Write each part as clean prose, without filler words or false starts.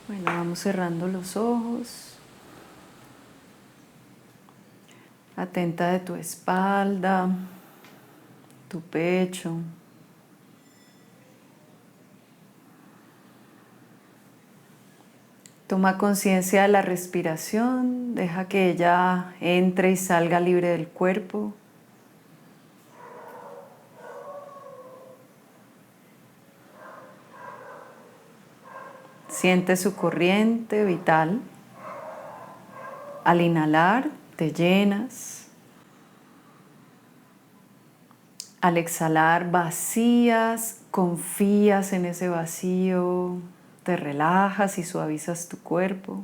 Bueno, vamos cerrando los ojos. Atenta de tu espalda, tu pecho. Toma conciencia de la respiración, deja que ella entre y salga libre del cuerpo. Siente su corriente vital. Al inhalar, te llenas. Al exhalar, vacías, confías en ese vacío, te relajas y suavizas tu cuerpo.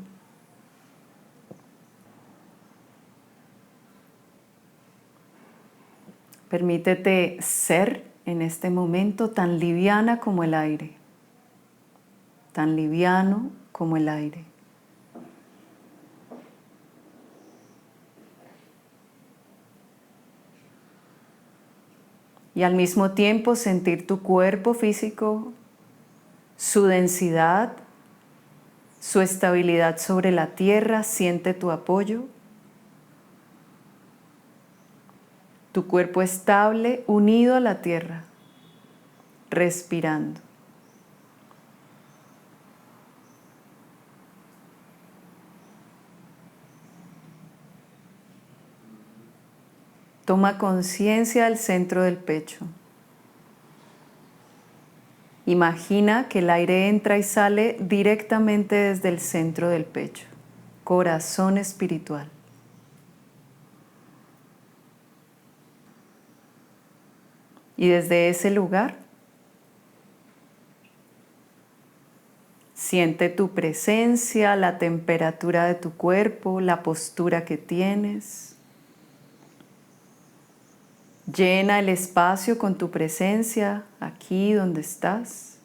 Permítete ser en este momento tan liviana como el aire, tan liviano como el aire. Y al mismo tiempo sentir tu cuerpo físico, su densidad, su estabilidad sobre la tierra, siente tu apoyo. Tu cuerpo estable, unido a la tierra, respirando. Toma conciencia del centro del pecho. Imagina que el aire entra y sale directamente desde el centro del pecho, corazón espiritual. Y desde ese lugar, siente tu presencia, la temperatura de tu cuerpo, la postura que tienes. Llena el espacio con tu presencia aquí donde estás.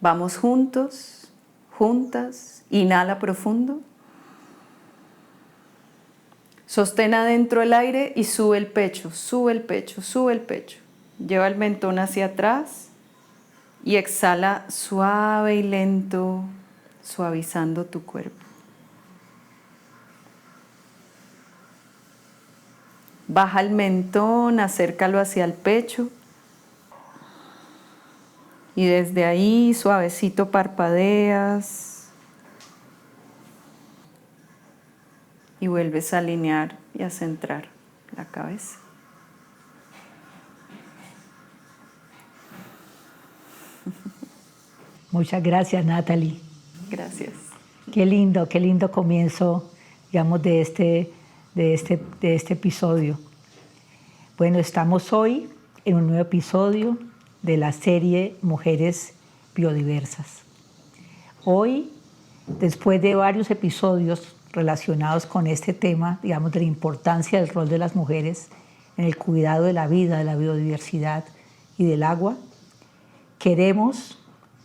Vamos juntos, juntas. Inhala profundo. Sostén adentro el aire y sube el pecho, sube el pecho, sube el pecho. Lleva el mentón hacia atrás y exhala suave y lento, suavizando tu cuerpo. Baja el mentón, acércalo hacia el pecho. Y desde ahí, suavecito, parpadeas. Y vuelves a alinear y a centrar la cabeza. Muchas gracias, Natalie. Gracias. Qué lindo comienzo, digamos, de este episodio. Bueno, estamos hoy en un nuevo episodio de la serie Mujeres Biodiversas. Hoy, después de varios episodios relacionados con este tema, digamos, de la importancia del rol de las mujeres en el cuidado de la vida, de la biodiversidad y del agua, queremos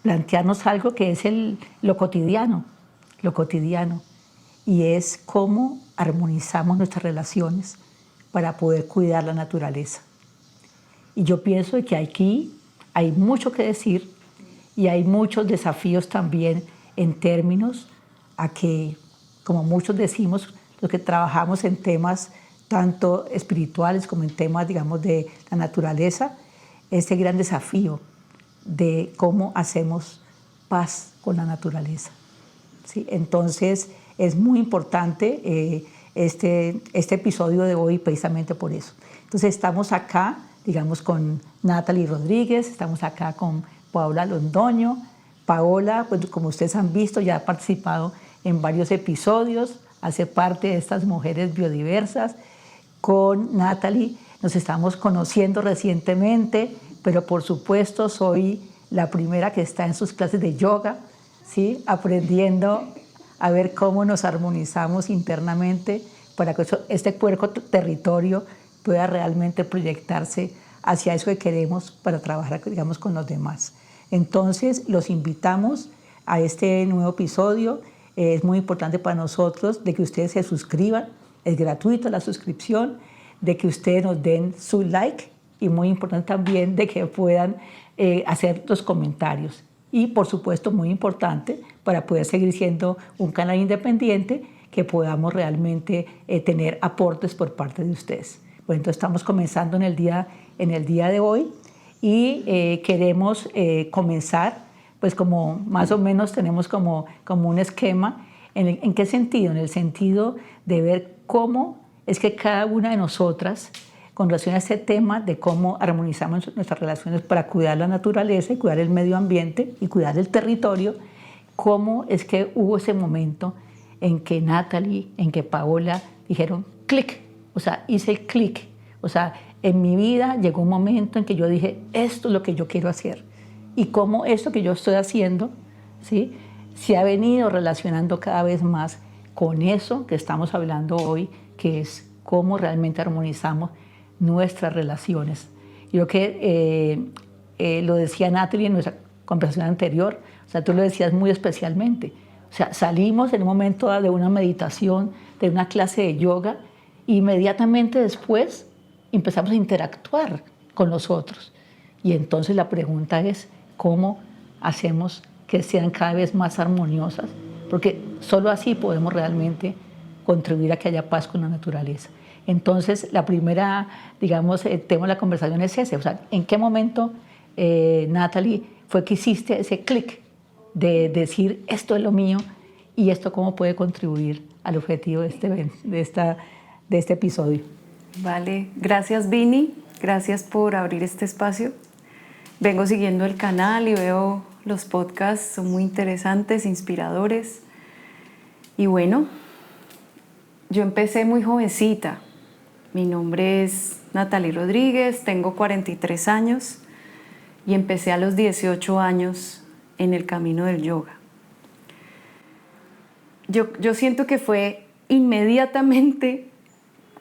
plantearnos algo que es lo cotidiano, y es cómo armonizamos nuestras relaciones para poder cuidar la naturaleza. Y yo pienso que aquí hay mucho que decir y hay muchos desafíos también en términos a que, como muchos decimos, los que trabajamos en temas tanto espirituales como en temas, digamos, de la naturaleza, este gran desafío de cómo hacemos paz con la naturaleza. ¿Sí? Entonces, es muy importante este episodio de hoy precisamente por eso. Entonces, estamos acá, digamos, con Natalie Rodríguez, estamos acá con Paola Londoño. Paola, pues, como ustedes han visto, ya ha participado en varios episodios, hace parte de estas mujeres biodiversas. Con Natalie nos estamos conociendo recientemente, pero por supuesto soy la primera que está en sus clases de yoga, ¿sí? Aprendiendo a ver cómo nos armonizamos internamente para que este cuerpo territorio pueda realmente proyectarse hacia eso que queremos para trabajar, digamos, con los demás. Entonces, los invitamos a este nuevo episodio. Es muy importante para nosotros de que ustedes se suscriban, es gratuito la suscripción, de que ustedes nos den su like y muy importante también de que puedan hacer los comentarios. Y por supuesto muy importante para poder seguir siendo un canal independiente que podamos realmente tener aportes por parte de ustedes. Bueno, entonces estamos comenzando en el día de hoy y queremos comenzar, pues como más o menos tenemos como un esquema. ¿En qué sentido? En el sentido de ver cómo es que cada una de nosotras, con relación a este tema de cómo armonizamos nuestras relaciones para cuidar la naturaleza y cuidar el medio ambiente y cuidar el territorio, cómo es que hubo ese momento en que Natalie, en que Paola dijeron clic, o sea, hice el clic. O sea, en mi vida llegó un momento en que yo dije, esto es lo que yo quiero hacer. Y cómo esto que yo estoy haciendo, ¿sí?, se ha venido relacionando cada vez más con eso que estamos hablando hoy, que es cómo realmente armonizamos nuestras relaciones. Yo creo que lo decía Natalie en nuestra conversación anterior, o sea, tú lo decías muy especialmente. O sea, salimos en un momento de una meditación, de una clase de yoga, e inmediatamente después empezamos a interactuar con los otros. Y entonces la pregunta es, ¿cómo hacemos que sean cada vez más armoniosas? Porque solo así podemos realmente contribuir a que haya paz con la naturaleza. Entonces, la primera, digamos, tema de la conversación es ese. O sea, ¿en qué momento, Natalie, fue que hiciste ese clic de decir, esto es lo mío y esto cómo puede contribuir al objetivo de este episodio? Vale, gracias Vini, gracias por abrir este espacio. Vengo siguiendo el canal y veo los podcasts, son muy interesantes, inspiradores. Y bueno, yo empecé muy jovencita. Mi nombre es Natalie Rodríguez, tengo 43 años y empecé a los 18 años en el camino del yoga. Yo siento que fue inmediatamente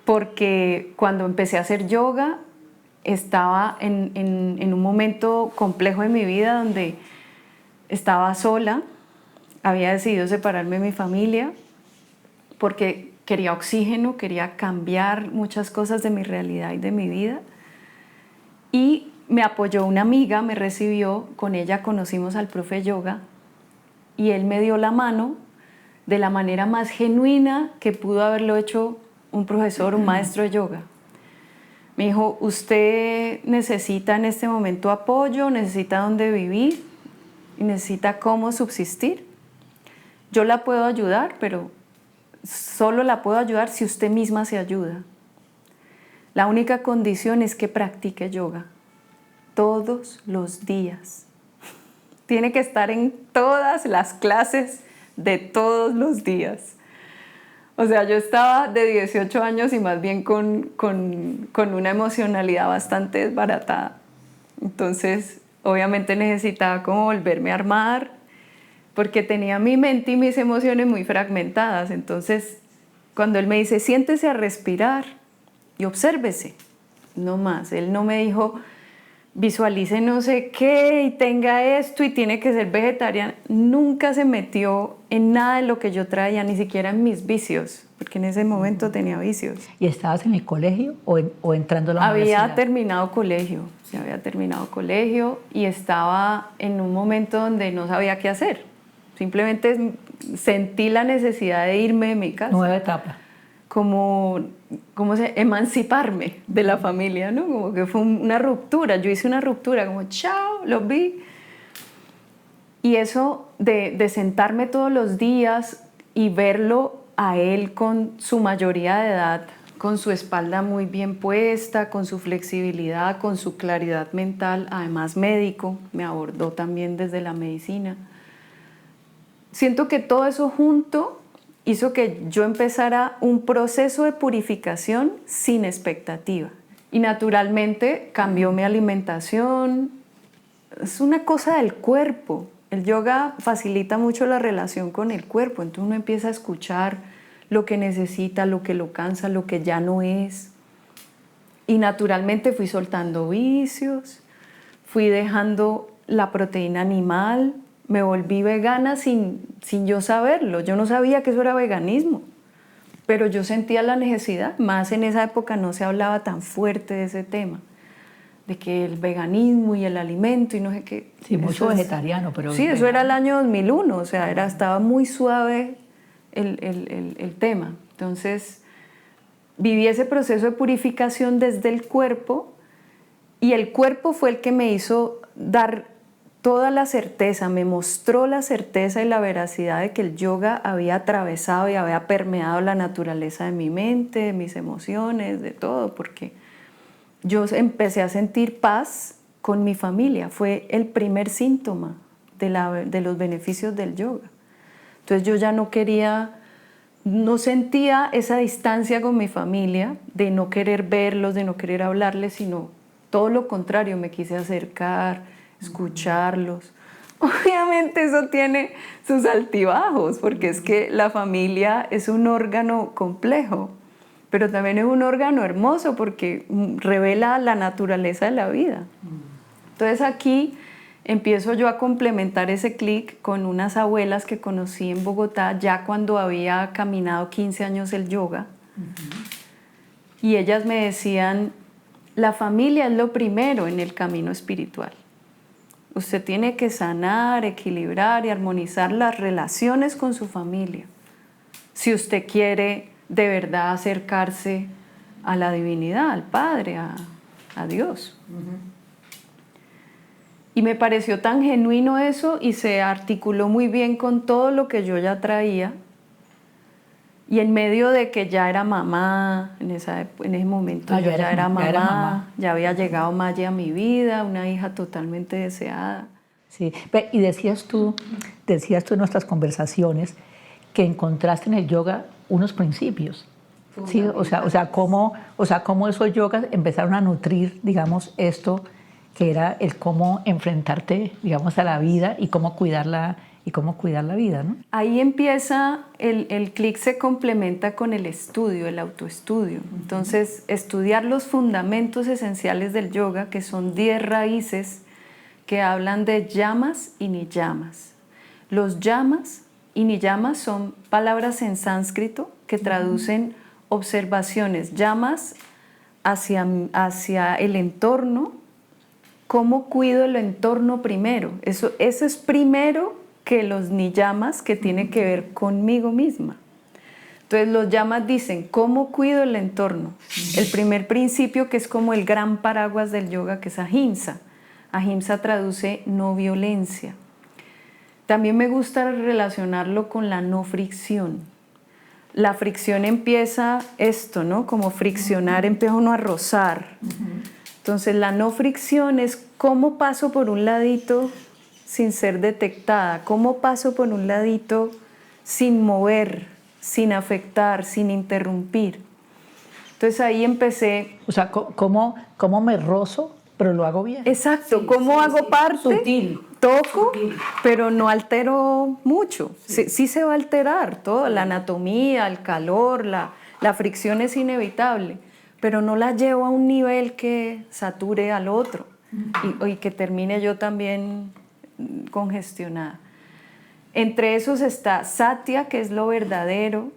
porque cuando empecé a hacer yoga estaba en un momento complejo de mi vida donde estaba sola, había decidido separarme de mi familia porque quería oxígeno, quería cambiar muchas cosas de mi realidad y de mi vida. Y me apoyó una amiga, me recibió, con ella conocimos al profe yoga y él me dio la mano de la manera más genuina que pudo haberlo hecho un profesor, un maestro de yoga. Me dijo, usted necesita en este momento apoyo, necesita dónde vivir y necesita cómo subsistir. Yo la puedo ayudar, pero solo la puedo ayudar si usted misma se ayuda. La única condición es que practique yoga todos los días. Tiene que estar en todas las clases de todos los días. O sea, yo estaba de 18 años y más bien con una emocionalidad bastante desbaratada. Entonces, obviamente necesitaba como volverme a armar, porque tenía mi mente y mis emociones muy fragmentadas. Entonces, cuando él me dice, siéntese a respirar y obsérvese, no más. Él no me dijo, visualice no sé qué y tenga esto y tiene que ser vegetariana. Nunca se metió en nada de lo que yo traía, ni siquiera en mis vicios, porque en ese momento tenía vicios. ¿Y estabas en el colegio o entrando a la universidad? Había terminado colegio y estaba en un momento donde no sabía qué hacer. Simplemente sentí la necesidad de irme de mi casa. Nueva etapa. Como emanciparme de la familia, ¿no? Como que fue una ruptura. Yo hice una ruptura, como chao, los vi. Y eso de sentarme todos los días y verlo a él con su mayoría de edad, con su espalda muy bien puesta, con su flexibilidad, con su claridad mental, además médico, me abordó también desde la medicina. Siento que todo eso junto hizo que yo empezara un proceso de purificación sin expectativa. Y naturalmente cambió mi alimentación. Es una cosa del cuerpo. El yoga facilita mucho la relación con el cuerpo. Entonces uno empieza a escuchar lo que necesita, lo que lo cansa, lo que ya no es. Y naturalmente fui soltando vicios, fui dejando la proteína animal, me volví vegana sin yo saberlo. Yo no sabía que eso era veganismo, pero yo sentía la necesidad. Más en esa época no se hablaba tan fuerte de ese tema. de que el veganismo y el alimento y no sé qué. Sí, mucho vegetariano, pero... Sí, eso era el año 2001, o sea, estaba muy suave el tema. Entonces, viví ese proceso de purificación desde el cuerpo y el cuerpo fue el que me hizo dar toda la certeza, me mostró la certeza y la veracidad de que el yoga había atravesado y había permeado la naturaleza de mi mente, de mis emociones, de todo, porque yo empecé a sentir paz con mi familia. Fue el primer síntoma de los beneficios del yoga. Entonces yo ya no sentía esa distancia con mi familia, de no querer verlos, de no querer hablarles, sino todo lo contrario, me quise acercar, escucharlos. Obviamente eso tiene sus altibajos, porque es que la familia es un órgano complejo, pero también es un órgano hermoso porque revela la naturaleza de la vida. Entonces aquí empiezo yo a complementar ese clic con unas abuelas que conocí en Bogotá ya cuando había caminado 15 años el yoga. Y ellas me decían, la familia es lo primero en el camino espiritual. Usted tiene que sanar, equilibrar y armonizar las relaciones con su familia. Si usted quiere de verdad acercarse a la divinidad, al Padre, a Dios. Y me pareció tan genuino eso y se articuló muy bien con todo lo que yo ya traía. Y en medio de que ya era mamá, en ese momento yo ya era mamá, ya había llegado Maya a mi vida, una hija totalmente deseada. Sí, y decías tú en nuestras conversaciones que encontraste en el yoga unos principios. Sí, o sea, cómo esos yogas empezaron a nutrir, digamos, esto que era el cómo enfrentarte, digamos, a la vida y cómo cuidar la vida, ¿no? Ahí empieza, el clic se complementa con el estudio, el autoestudio. Entonces, estudiar los fundamentos esenciales del yoga, que son 10 raíces que hablan de yamas y niyamas. Los yamas y niyamas son palabras en sánscrito que traducen observaciones, yamas hacia el entorno. ¿Cómo cuido el entorno primero? Eso es primero que los niyamas, que tiene que ver conmigo misma. Entonces los yamas dicen, ¿cómo cuido el entorno? El primer principio, que es como el gran paraguas del yoga, que es ahimsa. Ahimsa traduce no violencia. También me gusta relacionarlo con la no fricción. La fricción empieza esto, ¿no? Como friccionar, empieza uno a rozar. Entonces la no fricción es cómo paso por un ladito sin ser detectada, cómo paso por un ladito sin mover, sin afectar, sin interrumpir. Entonces ahí empecé... O sea, ¿cómo me rozo, pero lo hago bien? Exacto, sí, ¿cómo hago parte? Sutil. Toco, pero no altero mucho. Sí se va a alterar todo, la anatomía, el calor, la fricción es inevitable, pero no la llevo a un nivel que sature al otro y que termine yo también congestionada. Entre esos está Satya, que es lo verdadero,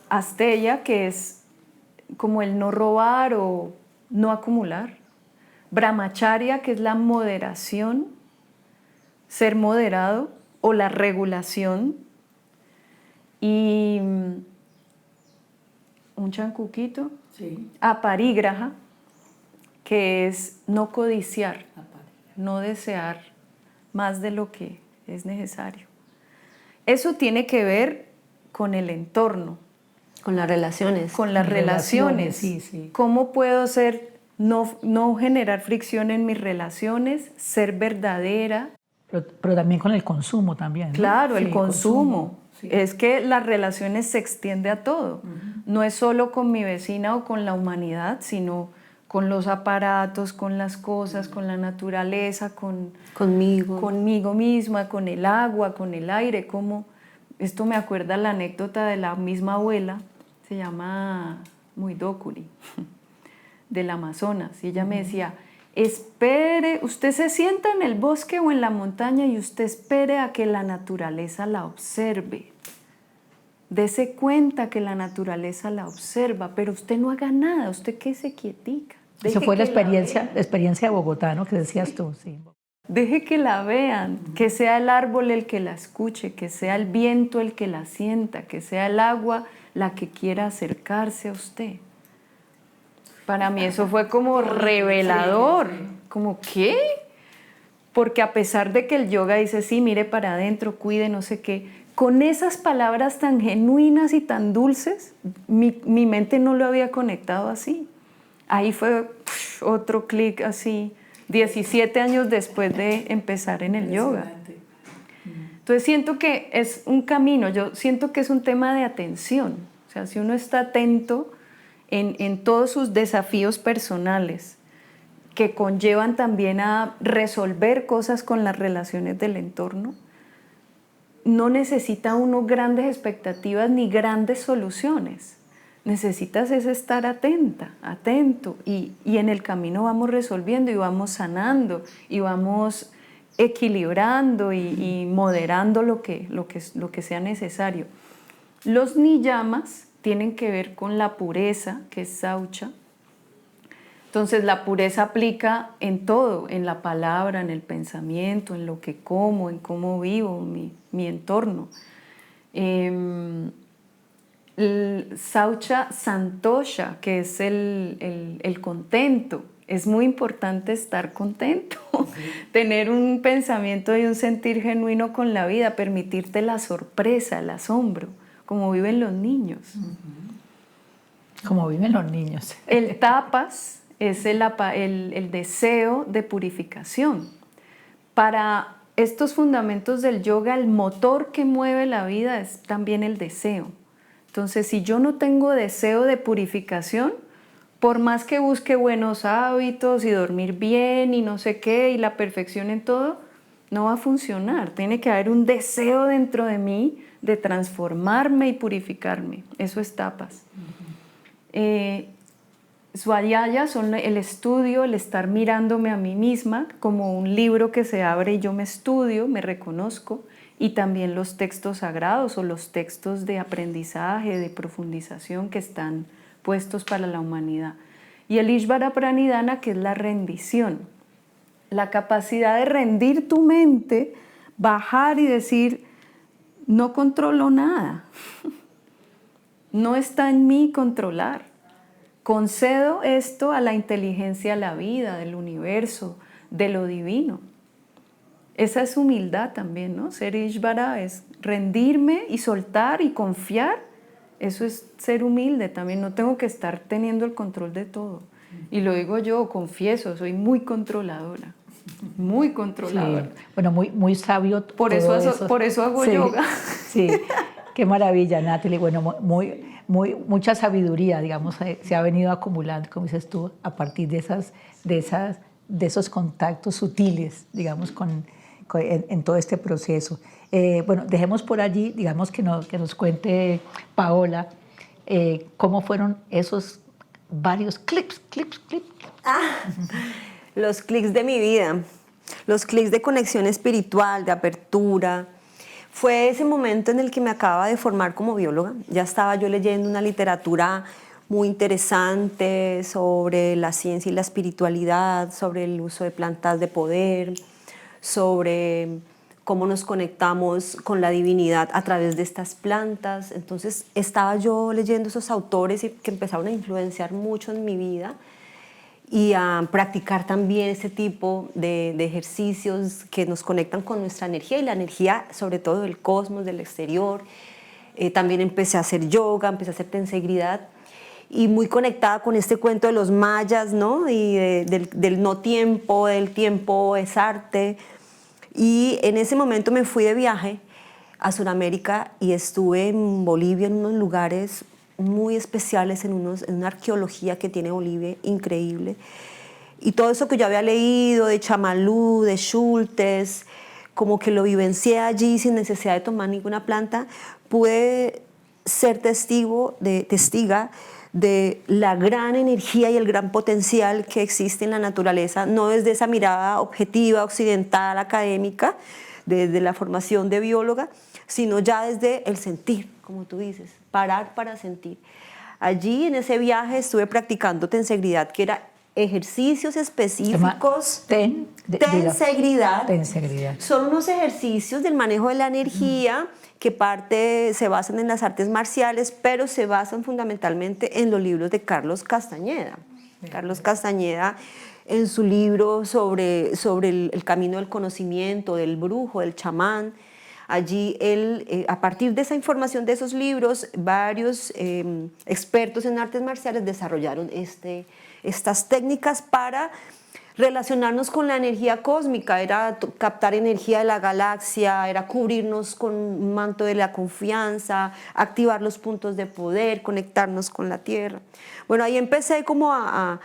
Asteya, que es como el no robar o no acumular, Brahmacharya, que es la moderación, ser moderado o la regulación, y un chancuquito, sí. Aparigraha, que es no codiciar, no desear más de lo que es necesario. Eso tiene que ver con el entorno. Con las relaciones. Con las relaciones. Sí. ¿Cómo puedo no generar fricción en mis relaciones, ser verdadera? Pero también con el consumo también, ¿no? Claro, sí, el consumo. Sí. Es que las relaciones se extiende a todo. No es solo con mi vecina o con la humanidad, sino con los aparatos, con las cosas, con la naturaleza, conmigo misma, con el agua, con el aire. Esto me acuerda la anécdota de la misma abuela, se llama Muidokuri, del Amazonas, y ella me decía, espere, usted se sienta en el bosque o en la montaña y usted espere a que la naturaleza la observe. Dese cuenta que la naturaleza la observa, pero usted no haga nada, usted quédese quietica. Esa Deje fue la que experiencia, vean. la experiencia de Bogotá, ¿no? Que decías tú, sí. Deje que la vean, que sea el árbol el que la escuche, que sea el viento el que la sienta, que sea el agua la que quiera acercarse a usted. Para mí eso fue como revelador, como ¿qué? Porque a pesar de que el yoga dice, sí, mire para adentro, cuide, no sé qué, con esas palabras tan genuinas y tan dulces, mi mente no lo había conectado así. Ahí fue otro clic así, 17 años después de empezar en el yoga. Entonces siento que es un camino, yo siento que es un tema de atención. O sea, si uno está atento en todos sus desafíos personales, que conllevan también a resolver cosas con las relaciones del entorno, no necesita uno grandes expectativas ni grandes soluciones. Necesitas es estar atenta, atento, y en el camino vamos resolviendo y vamos sanando y vamos equilibrando y moderando lo que sea necesario. Los niyamas tienen que ver con la pureza, que es saucha. Entonces la pureza aplica en todo, en la palabra, en el pensamiento, en lo que como, en cómo vivo, mi entorno. El saucha santosha, que es el contento. Es muy importante estar contento, tener un pensamiento y un sentir genuino con la vida, permitirte la sorpresa, el asombro, como viven los niños. Como viven los niños. El tapas es el deseo de purificación. Para estos fundamentos del yoga, el motor que mueve la vida es también el deseo. Entonces, si yo no tengo deseo de purificación, por más que busque buenos hábitos y dormir bien y no sé qué, y la perfección en todo, no va a funcionar. Tiene que haber un deseo dentro de mí de transformarme y purificarme. Eso es tapas. Svadhyaya son el estudio, el estar mirándome a mí misma como un libro que se abre y yo me estudio, me reconozco, y también los textos sagrados o los textos de aprendizaje, de profundización que están puestos para la humanidad. Y el Ishvara Pranidhana, que es la rendición, la capacidad de rendir tu mente, bajar y decir, no controlo nada, no está en mí controlar. Concedo esto a la inteligencia de la vida, del universo, de lo divino. Esa es humildad también, ¿no? Ser Ishvara es rendirme y soltar y confiar. Eso es ser humilde también. No tengo que estar teniendo el control de todo. Y lo digo yo, confieso, soy muy controladora. Muy controladora. Sí. Bueno, muy sabio por todo eso. Por eso hago yoga. Sí, qué maravilla, Natalie. Bueno, mucha sabiduría, digamos, se ha venido acumulando, como dices tú, a partir de esos contactos sutiles, digamos, en todo este proceso. Bueno, dejemos por allí, digamos, que nos cuente Paola cómo fueron esos varios clips. Los clics de mi vida, los clics de conexión espiritual, de apertura. Fue ese momento en el que me acababa de formar como bióloga. Ya estaba yo leyendo una literatura muy interesante sobre la ciencia y la espiritualidad, sobre el uso de plantas de poder, sobre cómo nos conectamos con la divinidad a través de estas plantas. Entonces estaba yo leyendo esos autores que empezaron a influenciar mucho en mi vida y a practicar también ese tipo de ejercicios que nos conectan con nuestra energía y la energía sobre todo del cosmos, del exterior. También empecé a hacer yoga, empecé a hacer tensegridad y muy conectada con este cuento de los mayas, ¿no? Y del no tiempo, del tiempo es arte. Y en ese momento me fui de viaje a Sudamérica y estuve en Bolivia en unos lugares muy especiales, en una arqueología que tiene Bolivia increíble. Y todo eso que yo había leído de Chamalú, de Schultes, como que lo vivencié allí sin necesidad de tomar ninguna planta, pude ser testiga de la gran energía y el gran potencial que existe en la naturaleza, no desde esa mirada objetiva, occidental, académica, desde la formación de bióloga, sino ya desde el sentir, como tú dices, parar para sentir. Allí en ese viaje estuve practicando tensegridad, que era ejercicios específicos. Tensegridad. Tensegridad. Son unos ejercicios del manejo de la energía que se basan en las artes marciales, pero se basan fundamentalmente en los libros de Carlos Castañeda. Carlos Castañeda, en su libro sobre el camino del conocimiento, del brujo, del chamán, allí él, a partir de esa información de esos libros, varios expertos en artes marciales desarrollaron estas técnicas para relacionarnos con la energía cósmica, era captar energía de la galaxia, era cubrirnos con un manto de la confianza, activar los puntos de poder, conectarnos con la tierra. Bueno, ahí empecé como a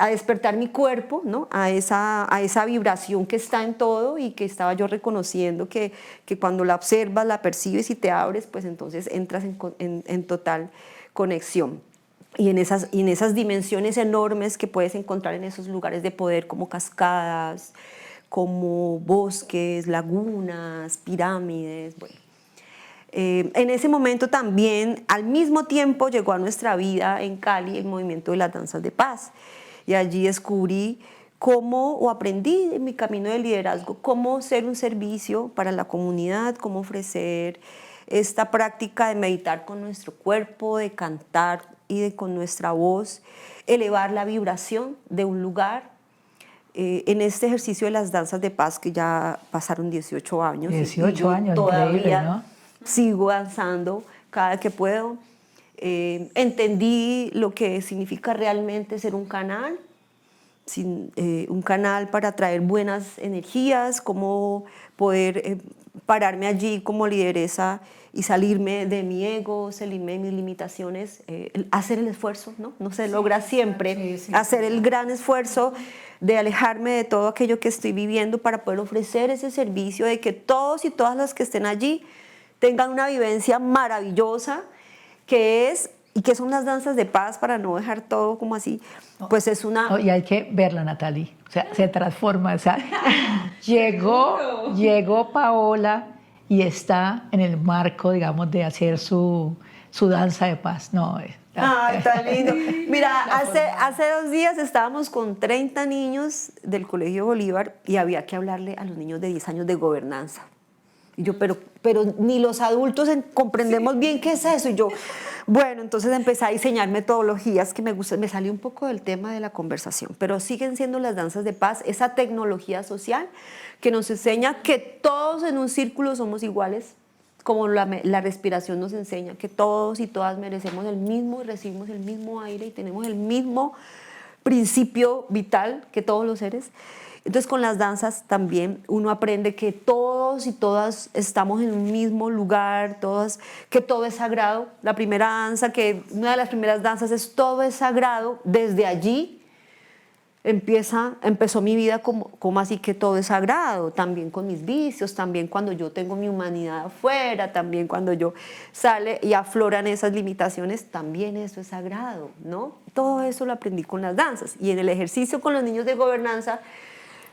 despertar mi cuerpo, ¿no? a esa vibración que está en todo y que estaba yo reconociendo que cuando la observas, la percibes y te abres, pues entonces entras en total conexión. Y en esas dimensiones enormes que puedes encontrar en esos lugares de poder como cascadas, como bosques, lagunas, pirámides, bueno. En ese momento también, al mismo tiempo, llegó a nuestra vida en Cali el movimiento de las danzas de paz. Y allí descubrí aprendí en mi camino de liderazgo, cómo ser un servicio para la comunidad, cómo ofrecer esta práctica de meditar con nuestro cuerpo, de cantar y con nuestra voz, elevar la vibración de un lugar. En este ejercicio de las danzas de paz, que ya pasaron 18 años. 18 años, todavía increíble, ¿no? Sigo danzando cada que puedo. Entendí lo que significa realmente ser un canal, un canal para traer buenas energías, cómo poder pararme allí como lideresa y salirme de mi ego, salirme de mis limitaciones, hacer el esfuerzo, ¿no? No se logra siempre, hacer el gran esfuerzo de alejarme de todo aquello que estoy viviendo para poder ofrecer ese servicio de que todos y todas las que estén allí tengan una vivencia maravillosa que son las danzas de paz, para no dejar todo como así, pues es una... Y hay que verla, Natalie, o sea, se transforma, o sea, llegó Paola y está en el marco, digamos, de hacer su danza de paz, no. Ay, tan lindo. Mira, hace 2 días estábamos con 30 niños del Colegio Bolívar y había que hablarle a los niños de 10 años de gobernanza. Y yo, pero ni los adultos comprendemos bien qué es eso. Y yo, bueno, entonces empecé a diseñar metodologías que me gustan. Me salió un poco del tema de la conversación, pero siguen siendo las danzas de paz, esa tecnología social que nos enseña que todos en un círculo somos iguales, como la respiración nos enseña, que todos y todas merecemos el mismo y recibimos el mismo aire y tenemos el mismo principio vital que todos los seres. Entonces con las danzas también uno aprende que todos y todas estamos en un mismo lugar, que todo es sagrado. La primera danza, una de las primeras danzas es todo es sagrado. Desde allí empezó mi vida como así que todo es sagrado, también con mis vicios, también cuando yo tengo mi humanidad afuera, también cuando yo sale y afloran esas limitaciones, también eso es sagrado, ¿no? Todo eso lo aprendí con las danzas. Y en el ejercicio con los niños de gobernanza,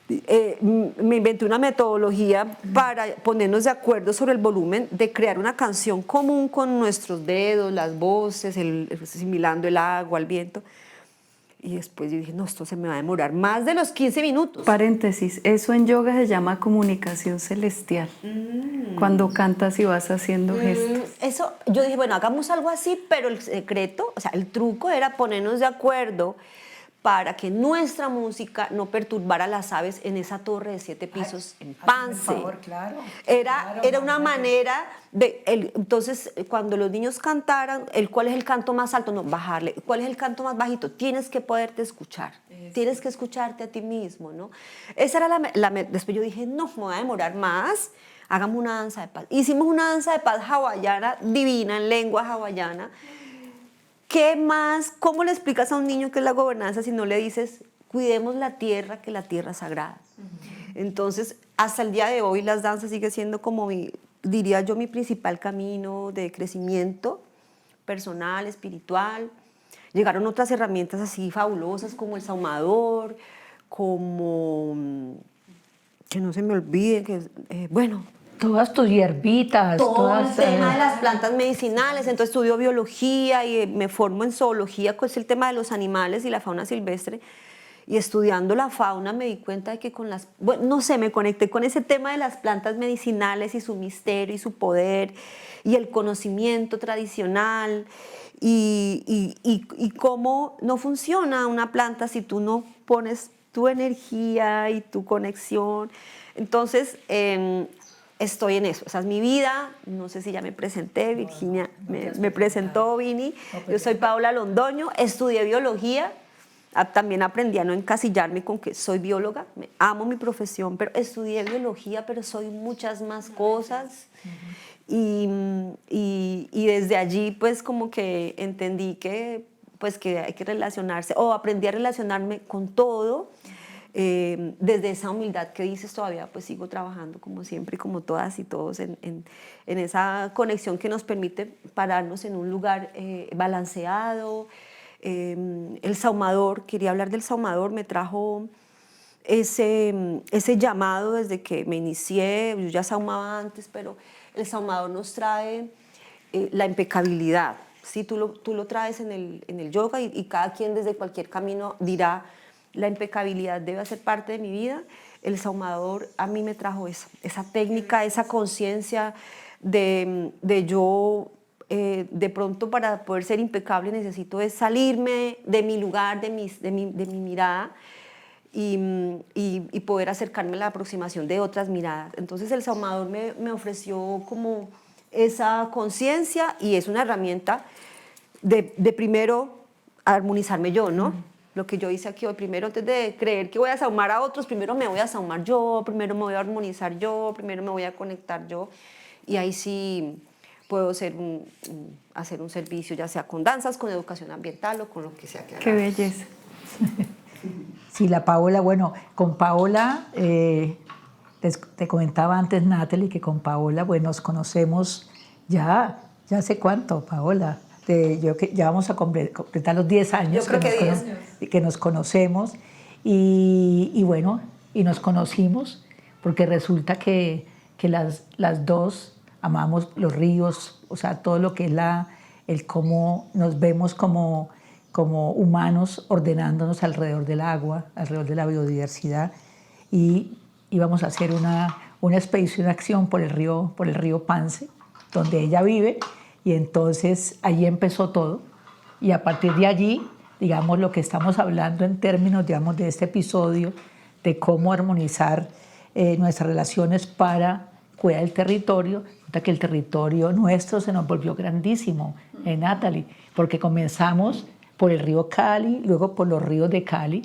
me inventé una metodología para ponernos de acuerdo sobre el volumen, de crear una canción común con nuestros dedos, las voces, asimilando el agua, el viento. Y después yo dije, no, esto se me va a demorar más de los 15 minutos. Paréntesis, eso en yoga se llama comunicación celestial. Cuando cantas y vas haciendo gestos. Eso, yo dije, bueno, hagamos algo así, pero el secreto, o sea, el truco era ponernos de acuerdo para que nuestra música no perturbara a las aves en esa torre de 7 pisos en Pance. Por favor, claro. Era una manera de... entonces, cuando los niños cantaran, ¿cuál es el canto más alto? No, bajarle. ¿Cuál es el canto más bajito? Tienes que poderte escuchar. Tienes que escucharte a ti mismo, ¿no? Esa era después yo dije, no, me voy a demorar más. Hagamos una danza de paz. Hicimos una danza de paz hawaiana, divina, en lengua hawaiana. ¿Qué más? ¿Cómo le explicas a un niño qué es la gobernanza si no le dices, cuidemos la tierra, que la tierra es sagrada? Entonces, hasta el día de hoy las danzas sigue siendo como, diría yo, mi principal camino de crecimiento personal, espiritual. Llegaron otras herramientas así fabulosas como el saumador, como, que no se me olvide, bueno, Todas tus hierbitas, todo el todas... tema de las plantas medicinales, entonces estudio biología y me formo en zoología, que es el tema de los animales y la fauna silvestre. Y estudiando la fauna me di cuenta de que con las, bueno, no sé, me conecté con ese tema de las plantas medicinales y su misterio y su poder y el conocimiento tradicional y cómo no funciona una planta si tú no pones tu energía y tu conexión. Entonces, estoy en eso, esa es mi vida, no sé si ya me presenté, Virginia me presentó, Vini, yo soy Paola Londoño, estudié biología. También aprendí a no encasillarme con que soy bióloga, amo mi profesión, pero estudié biología, pero soy muchas más cosas. Y desde allí pues como que entendí que, pues, que hay que relacionarse, o aprendí a relacionarme con todo. Desde esa humildad que dices todavía pues sigo trabajando como siempre y como todas y todos en esa conexión que nos permite pararnos en un lugar balanceado. El saumador, quería hablar del saumador, me trajo ese llamado desde que me inicié. Yo ya saumaba antes, pero el saumador nos trae la impecabilidad, ¿sí? Tú lo traes en el yoga y cada quien desde cualquier camino dirá, la impecabilidad debe hacer parte de mi vida. El saumador a mí me trajo esa técnica, esa conciencia de yo... de pronto para poder ser impecable necesito salirme de mi lugar, de mi mirada y poder acercarme a la aproximación de otras miradas. Entonces el saumador me ofreció como esa conciencia y es una herramienta de primero armonizarme yo, ¿no? Lo que yo hice aquí hoy, primero antes de creer que voy a saumar a otros, primero me voy a saumar yo, primero me voy a armonizar yo, primero me voy a conectar yo y ahí sí puedo hacer un servicio, ya sea con danzas, con educación ambiental o con lo que sea que hagamos. Qué belleza. Sí, la Paola, bueno, con Paola, te comentaba antes, Natalie, que con Paola, bueno, nos conocemos ya sé cuánto, Paola. Ya vamos a completar los 10 años. Yo creo que 10 años. Que nos conocemos y bueno, y nos conocimos porque resulta que las dos amamos los ríos, o sea, todo lo que es el cómo nos vemos como humanos ordenándonos alrededor del agua, alrededor de la biodiversidad y íbamos a hacer una expedición de acción por el río Pance, donde ella vive, y entonces allí empezó todo y a partir de allí, digamos, lo que estamos hablando en términos, digamos, de este episodio, de cómo armonizar nuestras relaciones para cuidar el territorio, que el territorio nuestro se nos volvió grandísimo, Natalie, porque comenzamos por el río Cali, luego por los ríos de Cali,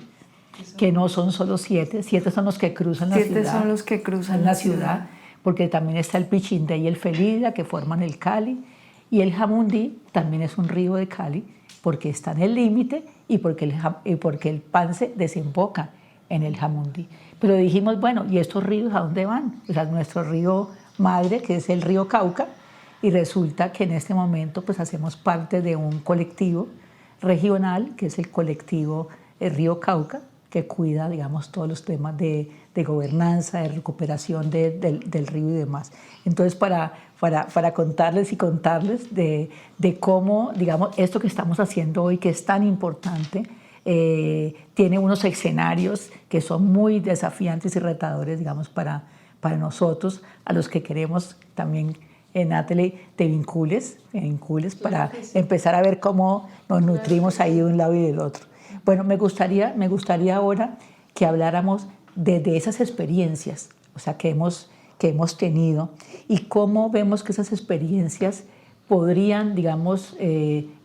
que no son solo 7 son los que cruzan la ciudad. 7 son los que cruzan la ciudad. Porque también está el Pichindé y el Felida, que forman el Cali, y el Jamundí también es un río de Cali, porque está en el límite y porque el Pance desemboca en el Jamundí. Pero dijimos, bueno, ¿y estos ríos a dónde van? O sea, nuestro río madre, que es el río Cauca, y resulta que en este momento pues hacemos parte de un colectivo regional, que es el colectivo Río Cauca, que cuida, digamos, todos los temas de gobernanza, de recuperación del río y demás. Entonces, para contarles de cómo, digamos, esto que estamos haciendo hoy, que es tan importante, tiene unos escenarios que son muy desafiantes y retadores, digamos, para nosotros, a los que queremos también, Natalie, te vincules para empezar a ver cómo nos nutrimos ahí de un lado y del otro. Bueno, me gustaría ahora que habláramos de esas experiencias, o sea, que hemos tenido y cómo vemos que esas experiencias podrían, digamos,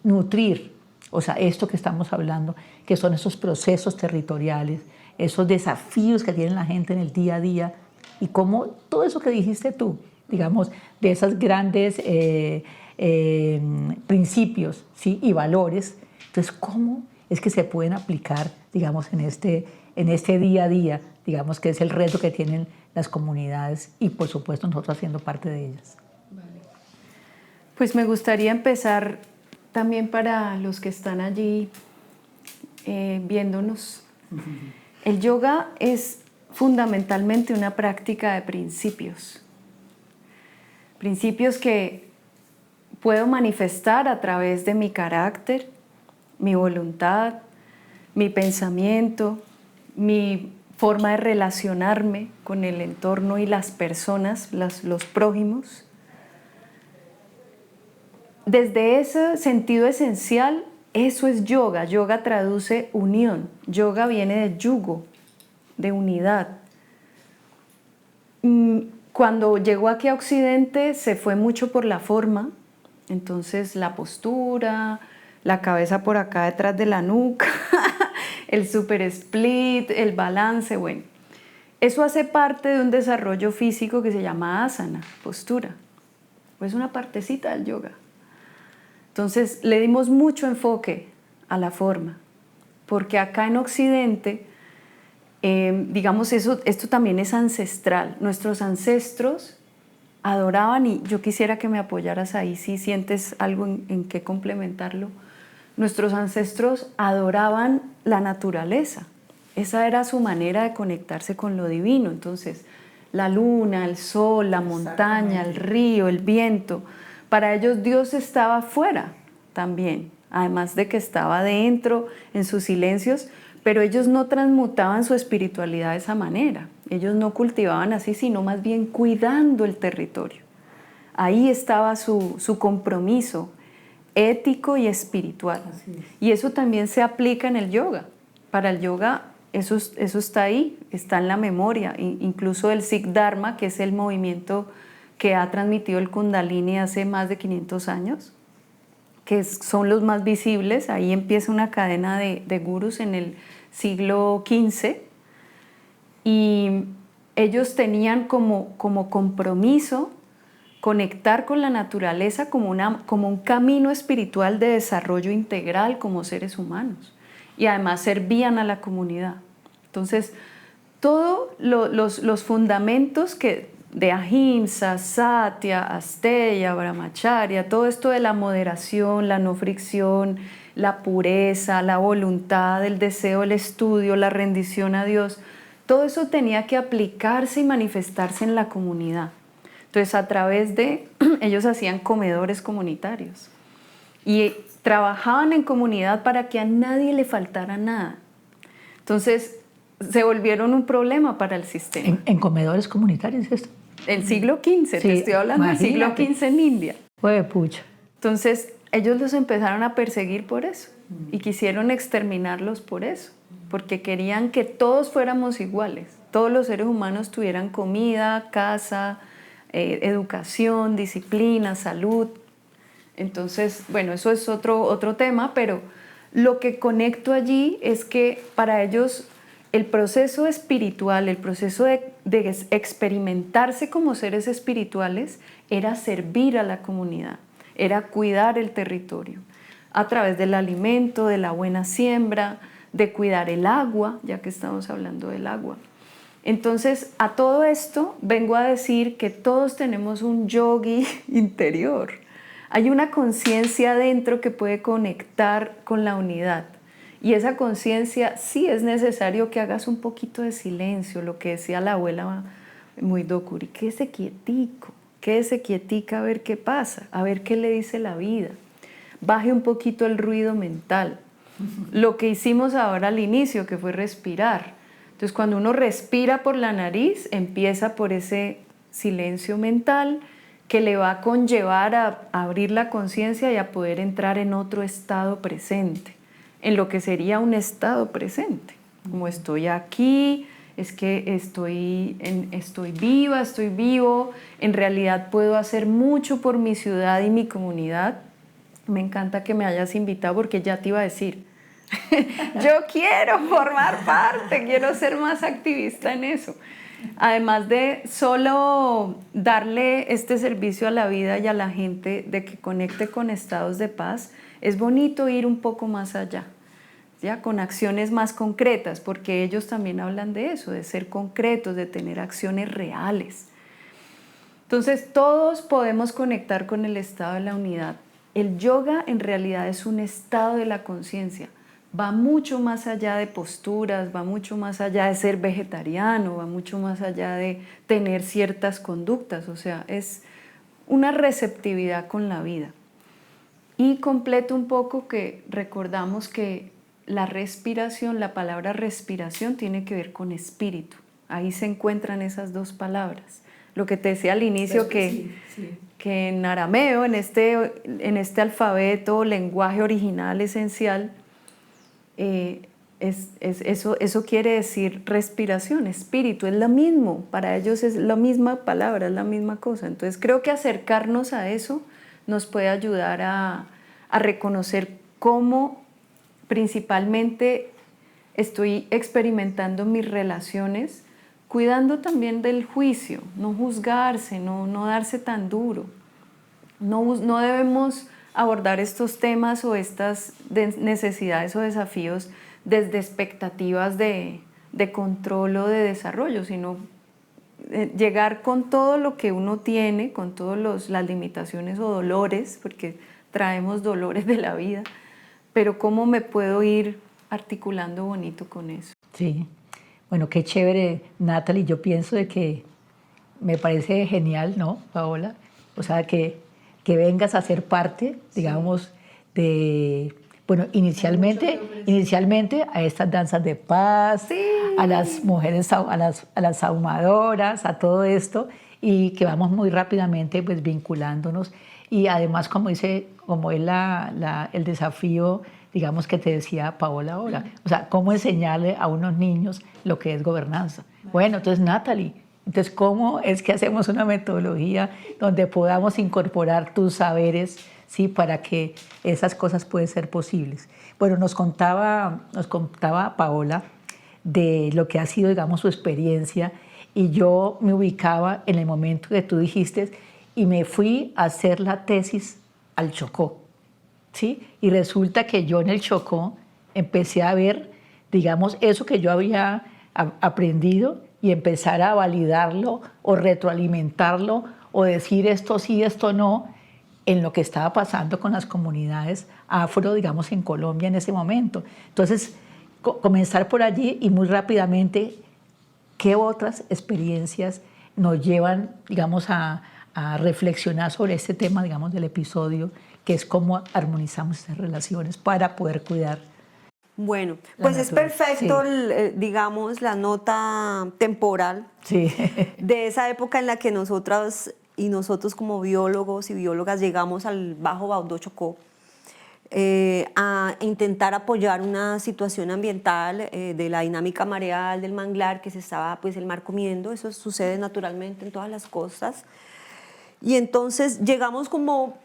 nutrir, o sea, esto que estamos hablando, que son esos procesos territoriales, esos desafíos que tiene la gente en el día a día y cómo todo eso que dijiste tú, digamos, de esos grandes principios, ¿sí? Y valores, entonces, ¿cómo es que se pueden aplicar, digamos, en este día a día, digamos, que es el reto que tienen las comunidades y, por supuesto, nosotros haciendo parte de ellas? Pues me gustaría empezar también para los que están allí viéndonos. El yoga es fundamentalmente una práctica de principios. principios que puedo manifestar a través de mi carácter, mi voluntad, mi pensamiento, mi forma de relacionarme con el entorno y las personas, los prójimos. Desde ese sentido esencial, eso es yoga. Yoga traduce unión. Yoga viene de yugo, de unidad. Cuando llegó aquí a Occidente se fue mucho por la forma, entonces la postura, la cabeza por acá detrás de la nuca, el super split, el balance, bueno. Eso hace parte de un desarrollo físico que se llama asana, postura. Pues una partecita del yoga. Entonces le dimos mucho enfoque a la forma, porque acá en Occidente, digamos, esto también es ancestral. Nuestros ancestros adoraban, y yo quisiera que me apoyaras ahí si sientes algo en qué complementarlo. Nuestros ancestros adoraban la naturaleza. Esa era su manera de conectarse con lo divino. Entonces, la luna, el sol, la montaña, el río, el viento. Para ellos Dios estaba afuera también, además de que estaba dentro en sus silencios, pero ellos no transmutaban su espiritualidad de esa manera. Ellos no cultivaban así, sino más bien cuidando el territorio. Ahí estaba su compromiso ético y espiritual. Y eso también se aplica en el yoga. Para el yoga eso está ahí, está en la memoria. Incluso el Sikh Dharma, que es el movimiento que ha transmitido el Kundalini hace más de 500 años, que son los más visibles. Ahí empieza una cadena de gurús en el siglo XV, y ellos tenían como compromiso conectar con la naturaleza como un camino espiritual de desarrollo integral como seres humanos, y además servían a la comunidad. Entonces, todos los fundamentos de ahimsa, satya, asteya, brahmacharya, todo esto de la moderación, la no fricción, la pureza, la voluntad, el deseo, el estudio, la rendición a Dios, todo eso tenía que aplicarse y manifestarse en la comunidad. Entonces, a través de ellos hacían comedores comunitarios y trabajaban en comunidad para que a nadie le faltara nada. Entonces, se volvieron un problema para el sistema. ¿En comedores comunitarios esto? El siglo XV, Sí, te estoy hablando del siglo XV en India. Fue pucha. Entonces, ellos los empezaron a perseguir por eso y quisieron exterminarlos por eso, porque querían que todos fuéramos iguales, todos los seres humanos tuvieran comida, casa, educación, disciplina, salud. Entonces, bueno, eso es otro tema, pero lo que conecto allí es que para ellos el proceso espiritual, el proceso de experimentarse como seres espirituales era servir a la comunidad, era cuidar el territorio a través del alimento, de la buena siembra, de cuidar el agua, ya que estamos hablando del agua. Entonces, a todo esto vengo a decir que todos tenemos un yogi interior. Hay una conciencia dentro que puede conectar con la unidad. Y esa conciencia, sí es necesario que hagas un poquito de silencio, lo que decía la abuela muy Dokuri, quédese quietica a ver qué pasa, a ver qué le dice la vida. Baje un poquito el ruido mental. Lo que hicimos ahora al inicio, que fue respirar. Entonces, cuando uno respira por la nariz, empieza por ese silencio mental que le va a conllevar a abrir la conciencia y a poder entrar en otro estado presente, en lo que sería un estado presente. Como estoy aquí, es que estoy viva, estoy vivo, en realidad puedo hacer mucho por mi ciudad y mi comunidad. Me encanta que me hayas invitado porque ya te iba a decir, yo quiero formar parte, quiero ser más activista en eso. Además de solo darle este servicio a la vida y a la gente de que conecte con estados de paz, es bonito ir un poco más allá, ¿ya? Con acciones más concretas, porque ellos también hablan de eso, de ser concretos, de tener acciones reales. Entonces, todos podemos conectar con el estado de la unidad. El yoga en realidad es un estado de la conciencia. Va mucho más allá de posturas, va mucho más allá de ser vegetariano, va mucho más allá de tener ciertas conductas. O sea, es una receptividad con la vida. Y completo un poco que recordamos que la respiración, la palabra respiración tiene que ver con espíritu. Ahí se encuentran esas dos palabras. Lo que te decía al inicio, que en arameo, en este alfabeto, lenguaje original esencial, eso quiere decir respiración, espíritu, es lo mismo, para ellos es la misma palabra, es la misma cosa. Entonces creo que acercarnos a eso nos puede ayudar a reconocer cómo principalmente estoy experimentando mis relaciones, cuidando también del juicio, no juzgarse, no darse tan duro. No debemos abordar estos temas o estas necesidades o desafíos desde expectativas de control o de desarrollo, sino llegar con todo lo que uno tiene, con todas las limitaciones o dolores, porque traemos dolores de la vida, pero cómo me puedo ir articulando bonito con eso. Sí, bueno, qué chévere, Natalie. Yo pienso de que me parece genial, ¿no, Paola? O sea, que vengas a ser parte, digamos, de, bueno, inicialmente a estas danzas de paz, a las mujeres, a las ahumadoras, a todo esto, y que vamos muy rápidamente pues vinculándonos. Y además, como es el desafío, digamos, que te decía Paola ahora, o sea, cómo enseñarle a unos niños lo que es gobernanza. Bueno, entonces, Natalie, entonces, ¿cómo es que hacemos una metodología donde podamos incorporar tus saberes, ¿sí? Para que esas cosas puedan ser posibles? Bueno, nos contaba Paola de lo que ha sido, digamos, su experiencia, y yo me ubicaba en el momento que tú dijiste y me fui a hacer la tesis al Chocó, ¿sí? Y resulta que yo en el Chocó empecé a ver, digamos, eso que yo había aprendido y empezar a validarlo o retroalimentarlo o decir esto sí, esto no, en lo que estaba pasando con las comunidades afro, digamos, en Colombia en ese momento. Entonces, comenzar por allí y muy rápidamente, ¿qué otras experiencias nos llevan, digamos, a reflexionar sobre este tema, digamos, del episodio, que es cómo armonizamos estas relaciones para poder cuidar? Bueno, pues es perfecto, sí, digamos, la nota temporal, sí, de esa época en la que nosotras y nosotros como biólogos y biólogas llegamos al Bajo Baudó Chocó a intentar apoyar una situación ambiental de la dinámica mareal del manglar, que se estaba pues el mar comiendo. Eso sucede naturalmente en todas las costas. Y entonces llegamos como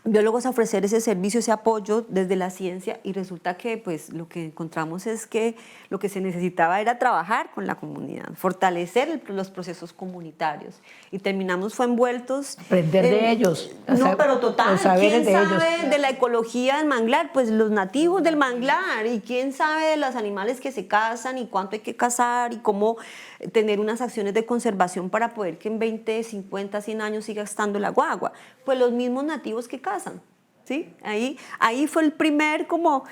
biólogos a ofrecer ese servicio, ese apoyo desde la ciencia, y resulta que pues lo que encontramos es que lo que se necesitaba era trabajar con la comunidad, fortalecer los procesos comunitarios, y terminamos fue envueltos. Aprender de ellos. No, pero total, ¿quién de sabe ellos de la ecología del manglar? Pues los nativos del manglar, y quién sabe de los animales que se cazan y cuánto hay que cazar y cómo tener unas acciones de conservación para poder que en 20, 50, 100 años siga estando la guagua. Pues los mismos nativos que cazan, ¿sí? Ahí fue el primer como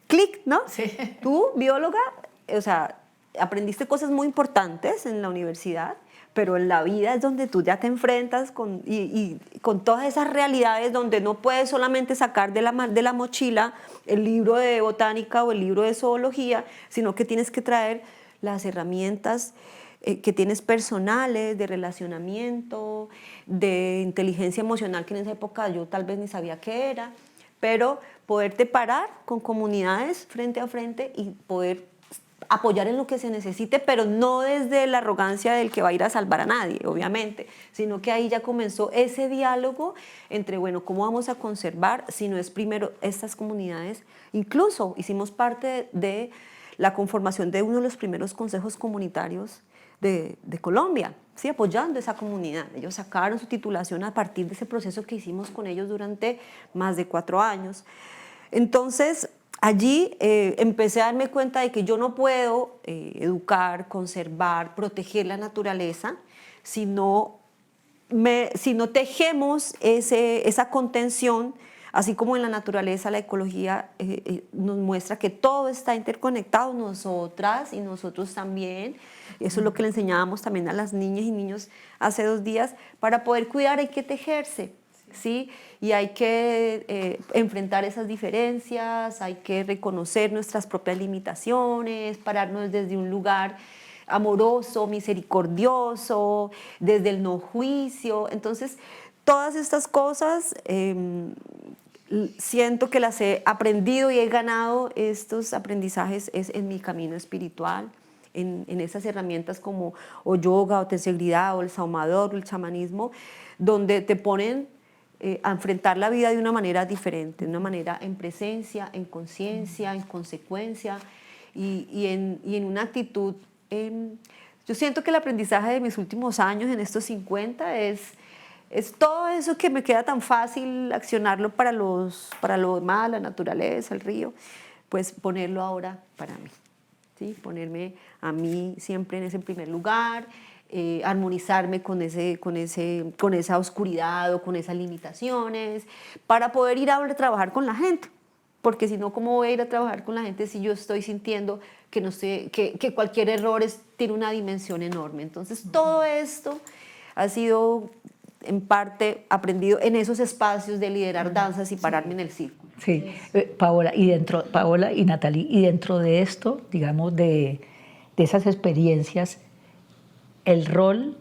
clic, ¿no? Sí. Tú, bióloga, o sea, aprendiste cosas muy importantes en la universidad, pero en la vida es donde tú ya te enfrentas con todas esas realidades donde no puedes solamente sacar de la mochila el libro de botánica o el libro de zoología, sino que tienes que traer las herramientas que tienes personales, de relacionamiento, de inteligencia emocional, que en esa época yo tal vez ni sabía qué era, pero poderte parar con comunidades frente a frente y poder apoyar en lo que se necesite, pero no desde la arrogancia del que va a ir a salvar a nadie, obviamente, sino que ahí ya comenzó ese diálogo entre, bueno, ¿cómo vamos a conservar si no es primero estas comunidades? Incluso hicimos parte de la conformación de uno de los primeros consejos comunitarios de Colombia, ¿sí? Apoyando esa comunidad. Ellos sacaron su titulación a partir de ese proceso que hicimos con ellos durante más de 4 años. Entonces, allí empecé a darme cuenta de que yo no puedo educar, conservar, proteger la naturaleza si no tejemos esa contención Así como en la naturaleza, la ecología nos muestra que todo está interconectado, nosotras y nosotros también. Eso es lo que le enseñábamos también a las niñas y niños hace 2 días. Para poder cuidar hay que tejerse, ¿sí? Y hay que enfrentar esas diferencias, hay que reconocer nuestras propias limitaciones, pararnos desde un lugar amoroso, misericordioso, desde el no juicio. Entonces, todas estas cosas siento que las he aprendido y he ganado estos aprendizajes es en mi camino espiritual, en esas herramientas como o yoga, o tensegridad, o el saumador, o el chamanismo, donde te ponen a enfrentar la vida de una manera diferente, de una manera en presencia, en conciencia, en consecuencia y en una actitud. Yo siento que el aprendizaje de mis últimos años en estos 50 es todo eso que me queda tan fácil accionarlo para lo demás, la naturaleza, el río, pues ponerlo ahora para mí, ¿sí? Ponerme a mí siempre en ese primer lugar, armonizarme con esa oscuridad o con esas limitaciones, para poder ir a trabajar con la gente. Porque si no, ¿cómo voy a ir a trabajar con la gente si yo estoy sintiendo que cualquier error tiene una dimensión enorme? Entonces, todo esto ha sido en parte aprendido en esos espacios de liderar danzas y pararme en el círculo. Sí, Paola y Natalie, y dentro de esto, digamos, de esas experiencias, el rol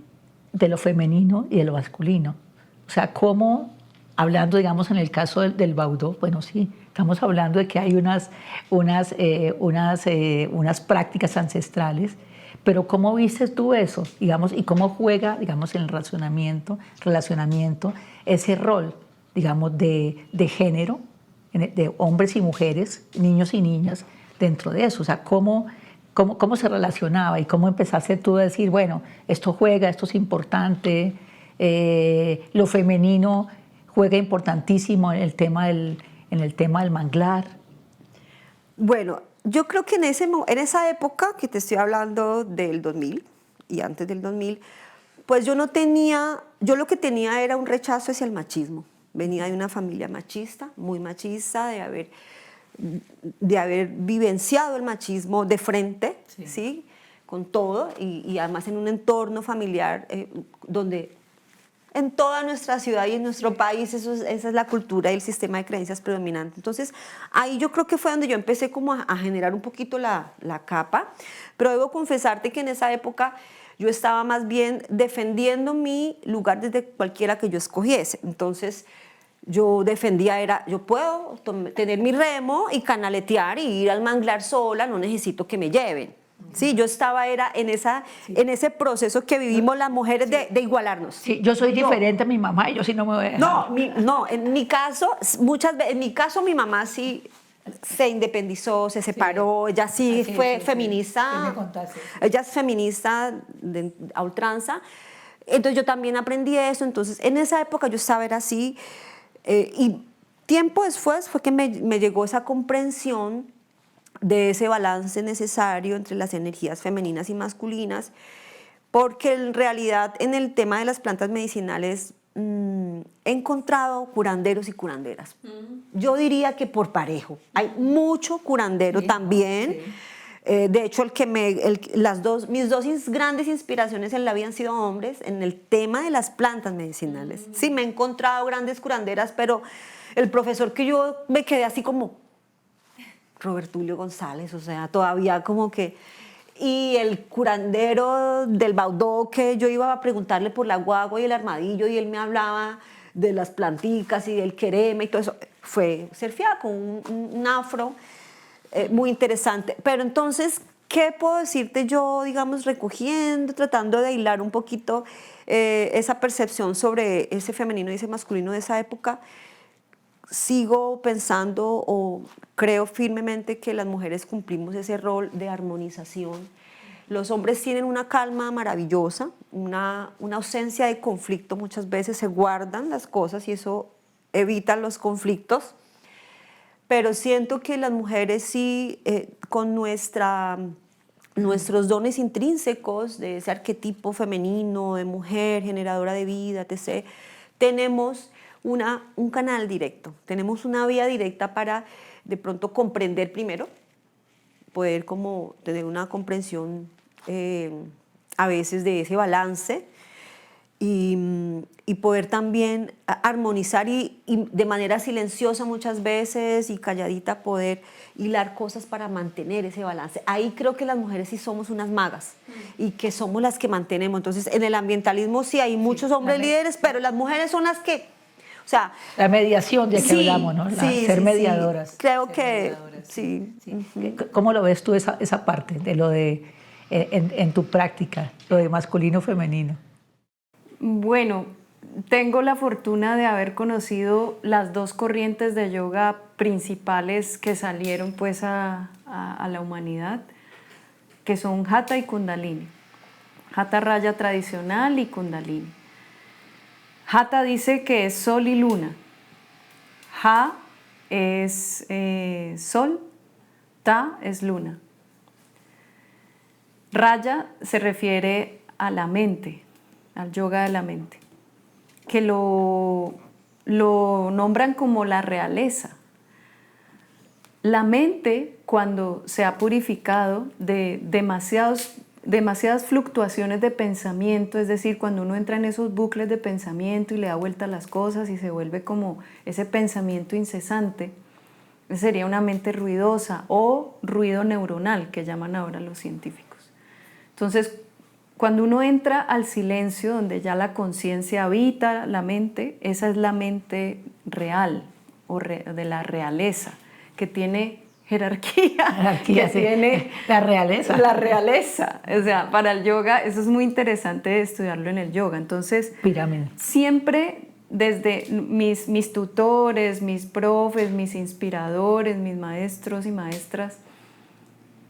de lo femenino y de lo masculino. O sea, cómo, hablando, digamos, en el caso del Baudó, bueno, sí, estamos hablando de que hay unas prácticas ancestrales, pero ¿cómo viste tú eso, digamos, y cómo juega, digamos, en el relacionamiento ese rol, digamos, de género, de hombres y mujeres, niños y niñas, dentro de eso? O sea, ¿cómo se relacionaba y cómo empezaste tú a decir, bueno, esto juega, esto es importante, lo femenino juega importantísimo en el tema del manglar? Bueno, yo creo que en esa época que te estoy hablando del 2000 y antes del 2000, pues yo lo que tenía era un rechazo hacia el machismo. Venía de una familia machista, muy machista, de haber vivenciado el machismo de frente, ¿sí? Con todo, y además en un entorno familiar donde en toda nuestra ciudad y en nuestro país esa es la cultura y el sistema de creencias predominante. Entonces, ahí yo creo que fue donde yo empecé como a generar un poquito la capa, pero debo confesarte que en esa época yo estaba más bien defendiendo mi lugar desde cualquiera que yo escogiese. Entonces, yo defendía yo puedo tener mi remo y canaletear y ir al manglar sola, no necesito que me lleven. Sí, yo estaba en ese proceso que vivimos las mujeres de igualarnos. Sí, yo soy diferente a mi mamá y yo sí no me voy a dejar. No, en mi caso, mi mamá sí se independizó, se separó, ella sí fue feminista. Ella es feminista a ultranza. Entonces yo también aprendí eso. Entonces en esa época yo estaba así. Y tiempo después fue que me llegó esa comprensión de ese balance necesario entre las energías femeninas y masculinas, porque en realidad en el tema de las plantas medicinales he encontrado curanderos y curanderas. Yo diría que por parejo. Hay mucho curandero también. Sí. De hecho, mis dos grandes inspiraciones en la vida han sido hombres en el tema de las plantas medicinales. Sí, me he encontrado grandes curanderas, pero el profesor que yo me quedé así como Robertulio González, o sea, todavía como que... Y el curandero del Baudó, que yo iba a preguntarle por la guagua y el armadillo, y él me hablaba de las planticas y del quereme y todo eso, fue surfeada con un afro muy interesante. Pero entonces, ¿qué puedo decirte yo, digamos, recogiendo, tratando de hilar un poquito esa percepción sobre ese femenino y ese masculino de esa época? Sigo pensando o creo firmemente que las mujeres cumplimos ese rol de armonización. Los hombres tienen una calma maravillosa, una ausencia de conflicto, muchas veces se guardan las cosas y eso evita los conflictos, pero siento que las mujeres sí, con nuestros dones intrínsecos de ese arquetipo femenino, de mujer, generadora de vida, etc., tenemos un canal directo, tenemos una vía directa para de pronto comprender primero, poder como tener una comprensión a veces de ese balance y poder también armonizar y de manera silenciosa muchas veces y calladita poder hilar cosas para mantener ese balance. Ahí creo que las mujeres sí somos unas magas y que somos las que mantenemos. Entonces en el ambientalismo sí hay muchos hombres líderes, pero las mujeres son las que, o sea... La mediación de que sí, hablamos, ¿no? Ser sí, mediadoras. sí. Creo Ser que mediadoras, sí. Sí. ¿Cómo lo ves tú esa parte de lo de, en tu práctica, lo de masculino femenino? Bueno, tengo la fortuna de haber conocido las dos corrientes de yoga principales que salieron pues a la humanidad, que son Hatha y Kundalini. Hatha raya tradicional y Kundalini. Hatha dice que es sol y luna. Ha es sol, Ta es luna. Raya se refiere a la mente, al yoga de la mente, que lo nombran como la realeza. La mente, cuando se ha purificado de demasiadas fluctuaciones de pensamiento, es decir, cuando uno entra en esos bucles de pensamiento y le da vuelta a las cosas y se vuelve como ese pensamiento incesante, sería una mente ruidosa o ruido neuronal, que llaman ahora los científicos. Entonces, cuando uno entra al silencio, donde ya la conciencia habita la mente, esa es la mente real o de la realeza, que tiene jerarquía, que sí. tiene la realeza. La realeza. O sea, para el yoga, eso es muy interesante estudiarlo en el yoga. Entonces, pirámide. Siempre desde mis tutores, mis profes, mis inspiradores, mis maestros y maestras,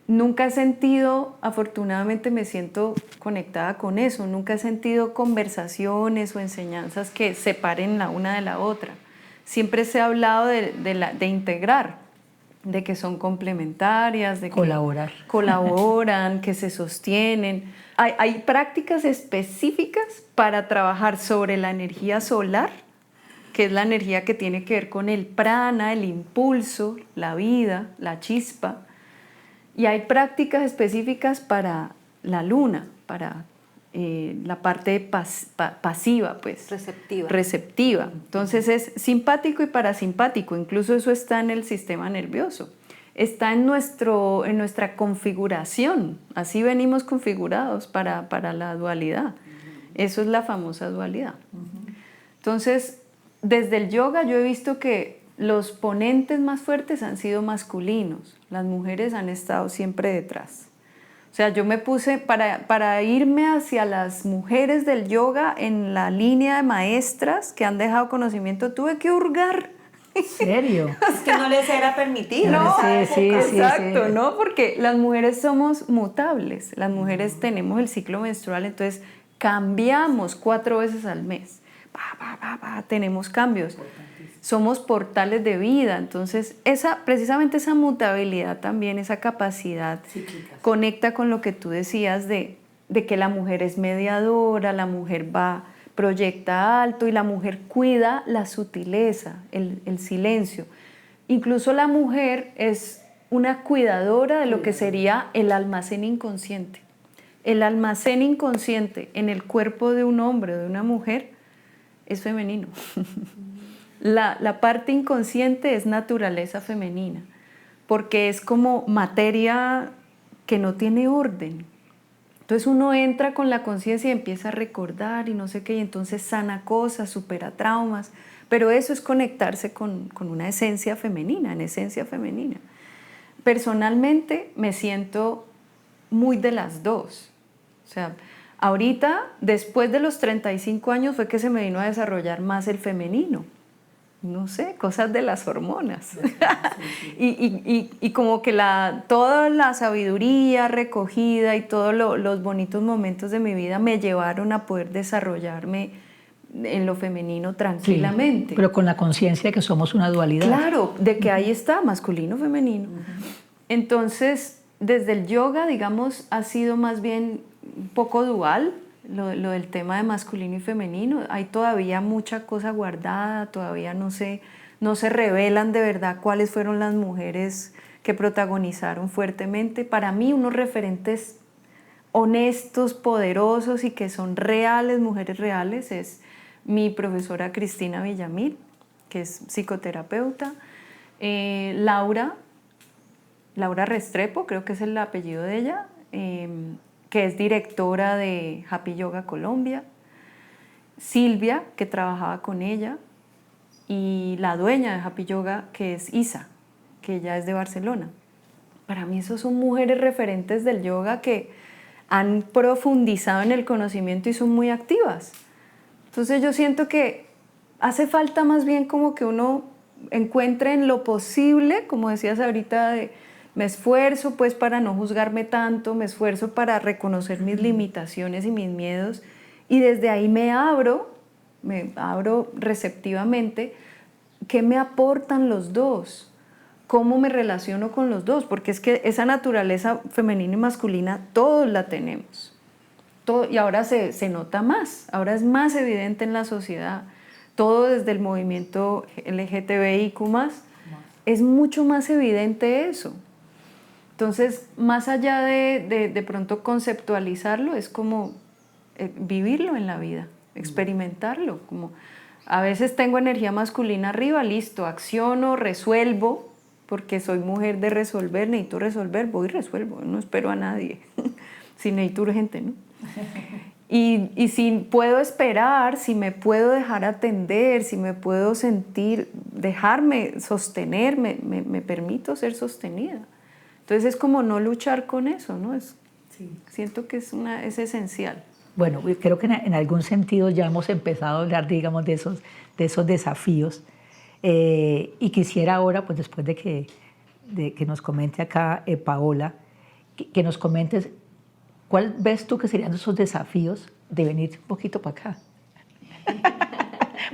nunca he sentido, afortunadamente me siento conectada con eso, nunca he sentido conversaciones o enseñanzas que separen la una de la otra. Siempre se ha hablado de integrar, de que son complementarias, de colaborar. Que colaboran, que se sostienen. Hay prácticas específicas para trabajar sobre la energía solar, que es la energía que tiene que ver con el prana, el impulso, la vida, la chispa. Y hay prácticas específicas para la luna, para la parte pasiva, pues. Receptiva. Entonces es simpático y parasimpático, incluso eso está en el sistema nervioso. Está en nuestra configuración, así venimos configurados para la dualidad. Eso es la famosa dualidad. Entonces, desde el yoga yo he visto que los ponentes más fuertes han sido masculinos, las mujeres han estado siempre detrás. O sea, yo me puse, para irme hacia las mujeres del yoga en la línea de maestras que han dejado conocimiento, tuve que hurgar. ¿En serio? Es que no les era permitido. No, sí, exacto, ¿no? Porque las mujeres somos mutables, las mujeres tenemos el ciclo menstrual, entonces cambiamos 4 veces al mes. Tenemos cambios. Somos portales de vida, entonces precisamente esa mutabilidad también, esa capacidad cíclicas, conecta con lo que tú decías de que la mujer es mediadora, la mujer proyecta alto y la mujer cuida la sutileza, el silencio. Incluso la mujer es una cuidadora de lo que sería el almacén inconsciente. El almacén inconsciente en el cuerpo de un hombre o de una mujer es femenino. La parte inconsciente es naturaleza femenina, porque es como materia que no tiene orden. Entonces uno entra con la conciencia y empieza a recordar y no sé qué, y entonces sana cosas, supera traumas, pero eso es conectarse con una esencia femenina, en esencia femenina. Personalmente me siento muy de las dos. O sea, ahorita, después de los 35 años, fue que se me vino a desarrollar más el femenino. No sé, cosas de las hormonas. y como que toda la sabiduría recogida y todos los bonitos momentos de mi vida me llevaron a poder desarrollarme en lo femenino tranquilamente. Sí, pero con la conciencia de que somos una dualidad. Claro, de que ahí está, masculino, femenino. Entonces, desde el yoga, digamos, ha sido más bien un poco dual, lo del tema de masculino y femenino. Hay todavía mucha cosa guardada, todavía no se revelan de verdad cuáles fueron las mujeres que protagonizaron fuertemente. Para mí, unos referentes honestos, poderosos y que son reales, mujeres reales, es mi profesora Cristina Villamil, que es psicoterapeuta, Laura Restrepo, creo que es el apellido de ella, que es directora de Happy Yoga Colombia, Silvia, que trabajaba con ella, y la dueña de Happy Yoga, que es Isa, que ella es de Barcelona. Para mí esos son mujeres referentes del yoga que han profundizado en el conocimiento y son muy activas. Entonces yo siento que hace falta más bien como que uno encuentre en lo posible, como decías ahorita, me esfuerzo pues para no juzgarme tanto, me esfuerzo para reconocer mis limitaciones y mis miedos, y desde ahí me abro receptivamente. ¿Qué me aportan los dos? ¿Cómo me relaciono con los dos? Porque es que esa naturaleza femenina y masculina todos la tenemos. Y ahora se nota más, ahora es más evidente en la sociedad. Todo desde el movimiento LGTBIQ+, es mucho más evidente eso. Entonces, más allá de pronto conceptualizarlo, es como vivirlo en la vida, experimentarlo. Como a veces tengo energía masculina arriba, listo, acciono, resuelvo, porque soy mujer de resolver, necesito resolver, voy y resuelvo, no espero a nadie, si necesito urgente, ¿no? Y si puedo esperar, si me puedo dejar atender, si me puedo sentir, dejarme sostener, me permito ser sostenida. Entonces es como no luchar con eso, ¿no? Siento que es esencial. Bueno, creo que en algún sentido ya hemos empezado a hablar, digamos, de esos desafíos. Y quisiera ahora, pues después de que nos comente acá Paola, que nos comentes cuál ves tú que serían esos desafíos de venir un poquito para acá.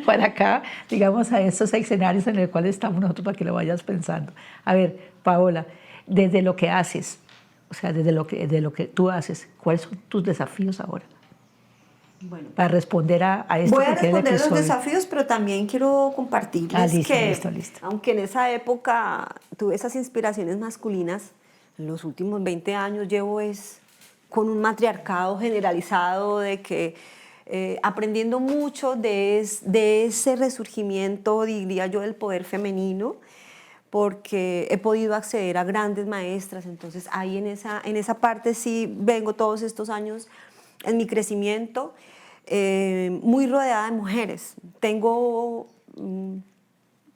Para acá, digamos, a estos escenarios en los cuales estamos nosotros, para que lo vayas pensando. A ver, Paola, desde lo que haces, o sea, desde lo que tú haces, ¿cuáles son tus desafíos ahora? Bueno, para responder a esto. Voy a responder los desafíos, pero también quiero compartirles listo. Aunque en esa época tuve esas inspiraciones masculinas, en los últimos 20 años llevo con un matriarcado generalizado de que aprendiendo mucho de ese resurgimiento, diría yo, del poder femenino, porque he podido acceder a grandes maestras. Entonces ahí en esa parte sí vengo todos estos años en mi crecimiento, muy rodeada de mujeres. Tengo,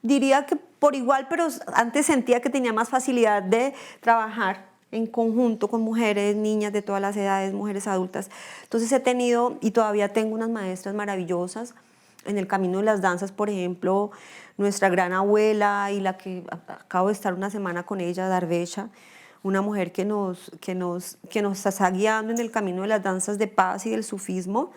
diría que por igual, pero antes sentía que tenía más facilidad de trabajar en conjunto con mujeres, niñas de todas las edades, mujeres adultas. Entonces he tenido y todavía tengo unas maestras maravillosas en el camino de las danzas, por ejemplo, nuestra gran abuela y la que acabo de estar una semana con ella, Darvecha, una mujer que nos está guiando en el camino de las danzas de paz y del sufismo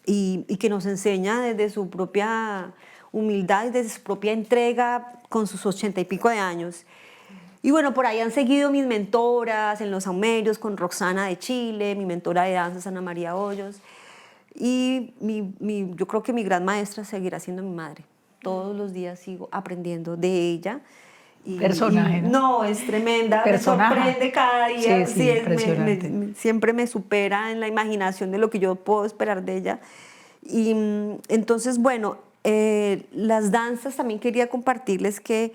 y que nos enseña desde su propia humildad y desde su propia entrega con sus 80 y pico de años. Y bueno, por ahí han seguido mis mentoras en los saumerios, con Roxana de Chile, mi mentora de danzas, Ana María Hoyos. Y yo creo que mi gran maestra seguirá siendo mi madre. Todos los días sigo aprendiendo de ella. Personaje, ¿no? No, es tremenda, Personaje. Me sorprende cada día. Sí, impresionante. Siempre me supera en la imaginación de lo que yo puedo esperar de ella. Y entonces, bueno, las danzas también quería compartirles que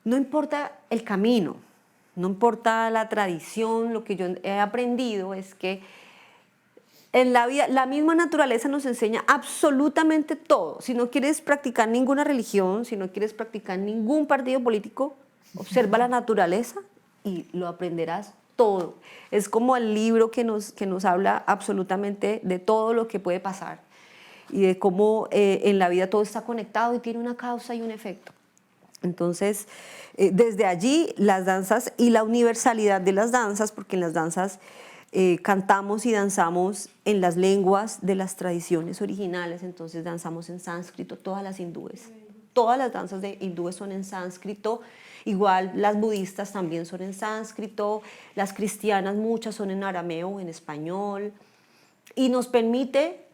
no importa el camino, no importa la tradición, lo que yo he aprendido es que en la vida, la misma naturaleza nos enseña absolutamente todo. Si no quieres practicar ninguna religión, si no quieres practicar ningún partido político, observa la naturaleza y lo aprenderás todo. Es como el libro que nos habla absolutamente de todo lo que puede pasar y de cómo en la vida todo está conectado y tiene una causa y un efecto. Entonces, desde allí las danzas y la universalidad de las danzas, porque en las danzas cantamos y danzamos en las lenguas de las tradiciones originales, entonces danzamos en sánscrito, todas las hindúes. Todas las danzas de hindúes son en sánscrito, igual las budistas también son en sánscrito, las cristianas muchas son en arameo o en español. y nos permite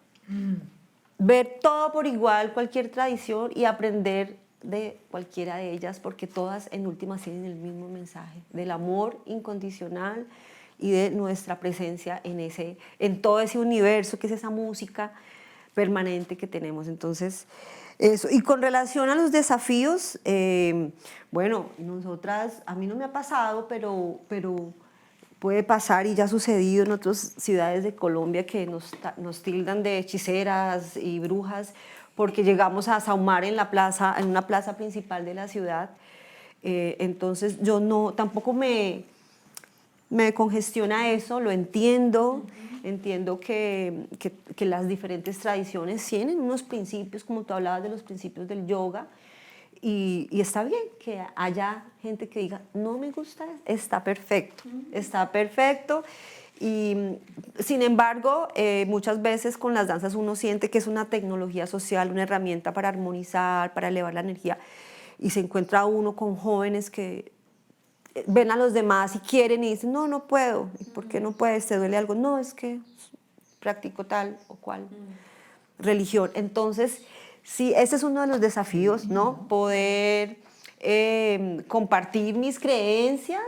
ver todo por igual, cualquier tradición, y aprender de cualquiera de ellas, porque todas en últimas tienen el mismo mensaje del amor incondicional y de nuestra presencia en todo ese universo que es esa música permanente que tenemos. Entonces, eso. Y con relación a los desafíos, bueno, nosotras, a mí no me ha pasado, pero puede pasar y ya ha sucedido en otras ciudades de Colombia que nos tildan de hechiceras y brujas porque llegamos a sahumar en una plaza principal de la ciudad. Entonces yo tampoco me congestiona eso, lo entiendo. Entiendo que las diferentes tradiciones tienen unos principios, como tú hablabas de los principios del yoga, y está bien que haya gente que diga, no me gusta, está perfecto, está perfecto. Y sin embargo, muchas veces con las danzas uno siente que es una tecnología social, una herramienta para armonizar, para elevar la energía, y se encuentra uno con jóvenes que ven a los demás y quieren y dicen, no, no puedo. ¿Y por qué no puedes? ¿Te duele algo? No, es que practico tal o cual religión. Entonces, sí, ese es uno de los desafíos, ¿no? Poder compartir mis creencias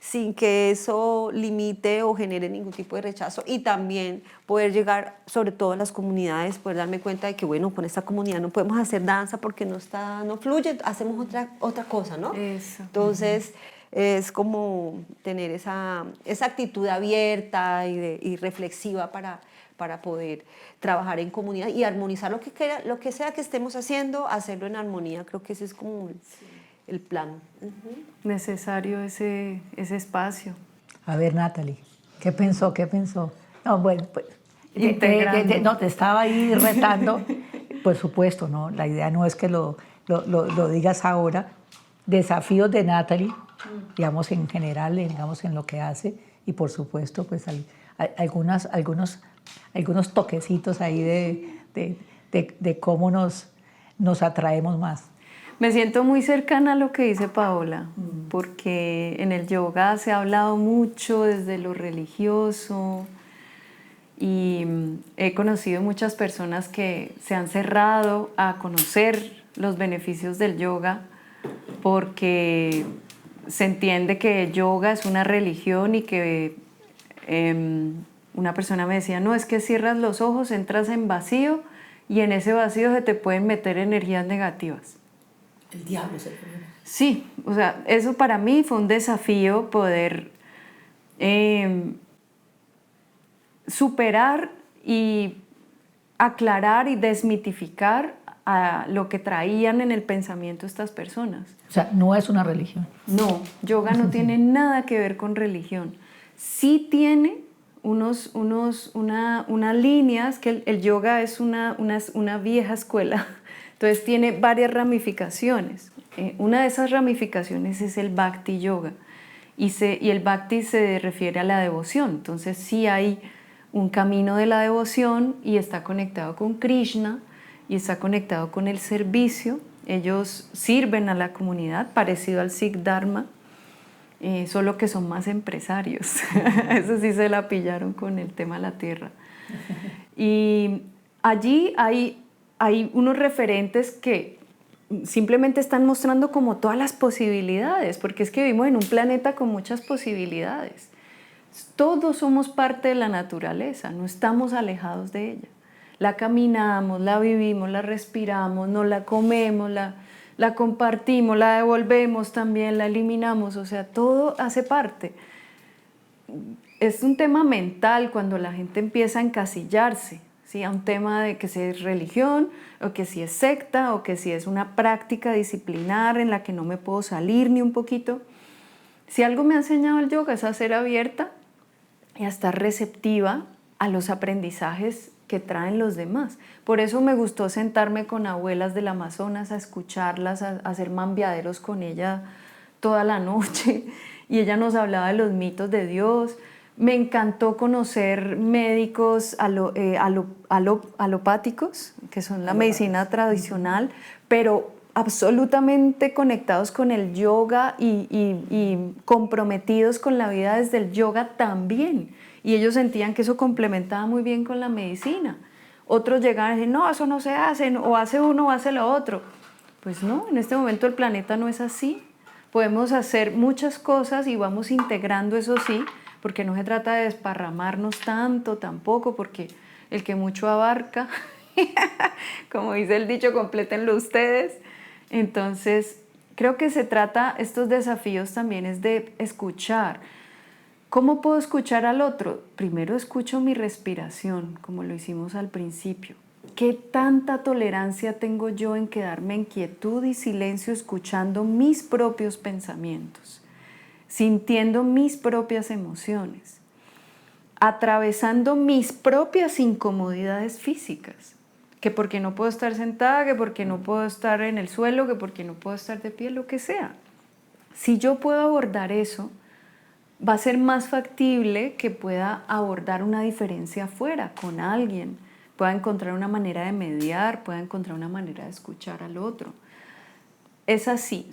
sin que eso limite o genere ningún tipo de rechazo, y también poder llegar, sobre todo a las comunidades, poder darme cuenta de que, bueno, con esta comunidad no podemos hacer danza porque no fluye, hacemos otra cosa, ¿no? Eso. Entonces, es como tener esa actitud abierta y reflexiva para poder trabajar en comunidad y armonizar lo que sea que estemos haciendo, hacerlo en armonía. Creo que ese es como el plan. Necesario ese espacio. A ver, Natalie, ¿qué pensó? ¿Qué pensó? No, bueno, pues, Integrando. no, te estaba ahí retando. Por supuesto, ¿no? La idea no es que lo digas ahora. Desafíos de Natalie, digamos, en general, digamos, en lo que hace, y por supuesto, pues algunos toquecitos ahí de cómo nos atraemos más. Me siento muy cercana a lo que dice Paola, porque en el yoga se ha hablado mucho desde lo religioso, y he conocido muchas personas que se han cerrado a conocer los beneficios del yoga porque se entiende que yoga es una religión, y que una persona me decía, no, es que cierras los ojos, entras en vacío, y en ese vacío se te pueden meter energías negativas. El diablo es el problema. Sí, o sea, eso para mí fue un desafío, poder superar y aclarar y desmitificar a lo que traían en el pensamiento estas personas. O sea, no es una religión. No, yoga no tiene nada que ver con religión. Sí tiene unas líneas, que el yoga es una vieja escuela, entonces tiene varias ramificaciones. Una de esas ramificaciones es el Bhakti Yoga, y el Bhakti se refiere a la devoción. Entonces sí hay un camino de la devoción, y está conectado con Krishna, y está conectado con el servicio. Ellos sirven a la comunidad, parecido al Sikh Dharma, solo que son más empresarios. Eso sí se la pillaron con el tema de la tierra. Y allí hay unos referentes que simplemente están mostrando como todas las posibilidades, porque es que vivimos en un planeta con muchas posibilidades. Todos somos parte de la naturaleza, no estamos alejados de ella. La caminamos, la vivimos, la respiramos, nos la comemos, la compartimos, la devolvemos también, la eliminamos, o sea, todo hace parte. Es un tema mental cuando la gente empieza a encasillarse, ¿sí? A un tema de que si es religión, o que si es secta, o que si es una práctica disciplinar en la que no me puedo salir ni un poquito. Si algo me ha enseñado el yoga es a ser abierta y a estar receptiva a los aprendizajes que traen los demás. Por eso me gustó sentarme con abuelas del Amazonas a escucharlas, a hacer mambiaderos con ella toda la noche, y ella nos hablaba de los mitos de Dios. Me encantó conocer médicos alopáticos, que son la medicina tradicional, pero absolutamente conectados con el yoga y comprometidos con la vida desde el yoga también. Y ellos sentían que eso complementaba muy bien con la medicina. Otros llegaban y decían, no, eso no se hace, o hace uno o hace lo otro. Pues no, en este momento el planeta no es así. Podemos hacer muchas cosas y vamos integrando, eso sí, porque no se trata de desparramarnos tanto tampoco, porque el que mucho abarca, como dice el dicho, complétenlo ustedes. Entonces, creo que se trata, estos desafíos también es de escuchar. ¿Cómo puedo escuchar al otro? Primero escucho mi respiración, como lo hicimos al principio. ¿Qué tanta tolerancia tengo yo en quedarme en quietud y silencio escuchando mis propios pensamientos, sintiendo mis propias emociones, atravesando mis propias incomodidades físicas? Que porque no puedo estar sentada, que porque no puedo estar en el suelo, que porque no puedo estar de pie, lo que sea. Si yo puedo abordar eso, va a ser más factible que pueda abordar una diferencia afuera con alguien, pueda encontrar una manera de mediar, pueda encontrar una manera de escuchar al otro. Es así,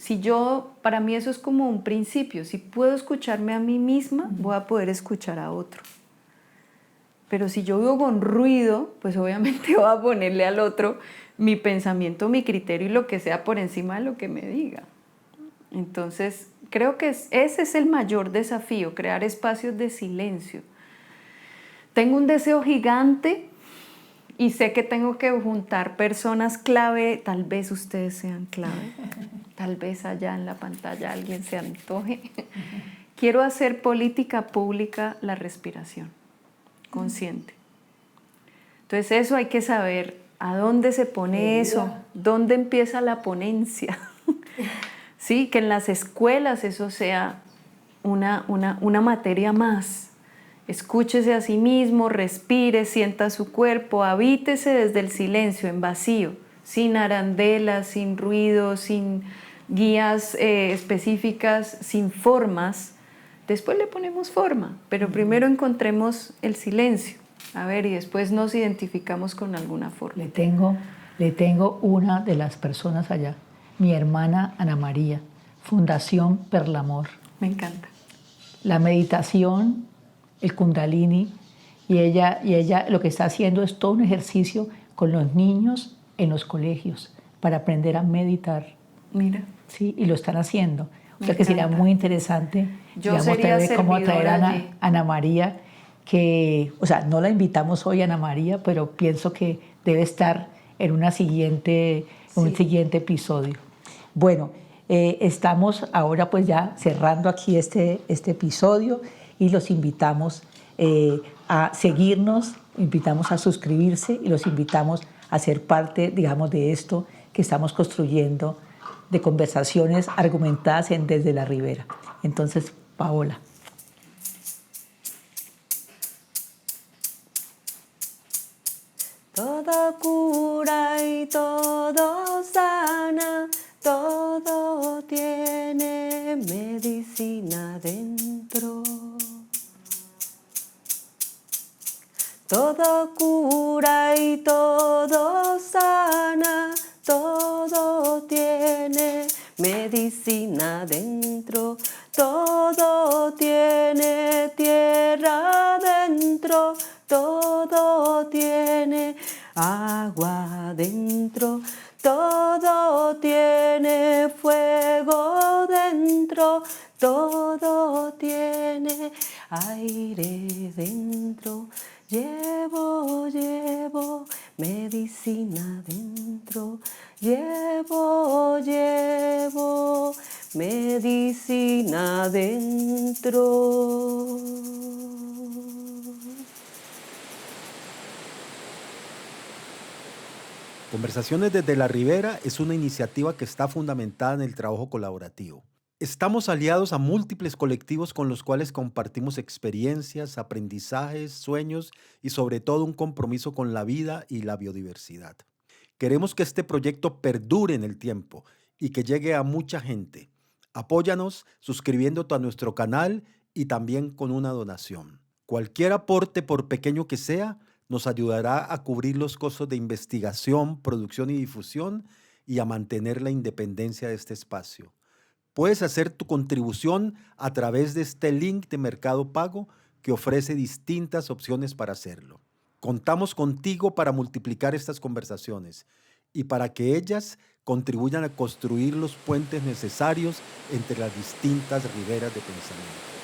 para mí eso es como un principio, si puedo escucharme a mí misma, voy a poder escuchar a otro. Pero si yo vivo con ruido, pues obviamente voy a ponerle al otro mi pensamiento, mi criterio y lo que sea por encima de lo que me diga. Entonces, creo que ese es el mayor desafío, crear espacios de silencio. Tengo un deseo gigante y sé que tengo que juntar personas clave, tal vez ustedes sean clave, tal vez allá en la pantalla alguien se antoje. Quiero hacer política pública la respiración consciente. Entonces eso hay que saber a dónde se pone eso, dónde empieza la ponencia. Sí, que en las escuelas eso sea una materia más. Escúchese a sí mismo, respire, sienta su cuerpo, habítese desde el silencio, en vacío, sin arandelas, sin ruido, sin guías específicas, sin formas. Después le ponemos forma, pero primero encontremos el silencio. A ver, y después nos identificamos con alguna forma. Le tengo una de las personas allá, mi hermana Ana María, Fundación Perlamor. Me encanta. La meditación, el Kundalini, y ella lo que está haciendo es todo un ejercicio con los niños en los colegios para aprender a meditar. Mira. Sí, y lo están haciendo. O sea que sería muy interesante, Yo sería cómo traer a allí. Ana María, que, o sea, no la invitamos hoy a Ana María, pero pienso que debe estar en un siguiente episodio. Bueno, estamos ahora pues ya cerrando aquí este episodio y los invitamos a seguirnos, invitamos a suscribirse y los invitamos a ser parte, digamos, de esto que estamos construyendo de conversaciones argumentadas en Desde la Ribera. Entonces, Paola. Todo cura y todo sana, todo tiene medicina dentro. Todo cura y todo sana, todo tiene medicina dentro. Todo tiene tierra dentro, todo tiene agua dentro, todo tiene fuego dentro, todo tiene aire dentro. Llevo medicina dentro, llevo medicina dentro. Conversaciones desde la Ribera es una iniciativa que está fundamentada en el trabajo colaborativo. Estamos aliados a múltiples colectivos con los cuales compartimos experiencias, aprendizajes, sueños y sobre todo un compromiso con la vida y la biodiversidad. Queremos que este proyecto perdure en el tiempo y que llegue a mucha gente. Apóyanos suscribiéndote a nuestro canal y también con una donación. Cualquier aporte, por pequeño que sea, nos ayudará a cubrir los costos de investigación, producción y difusión y a mantener la independencia de este espacio. Puedes hacer tu contribución a través de este link de Mercado Pago que ofrece distintas opciones para hacerlo. Contamos contigo para multiplicar estas conversaciones y para que ellas contribuyan a construir los puentes necesarios entre las distintas riberas de pensamiento.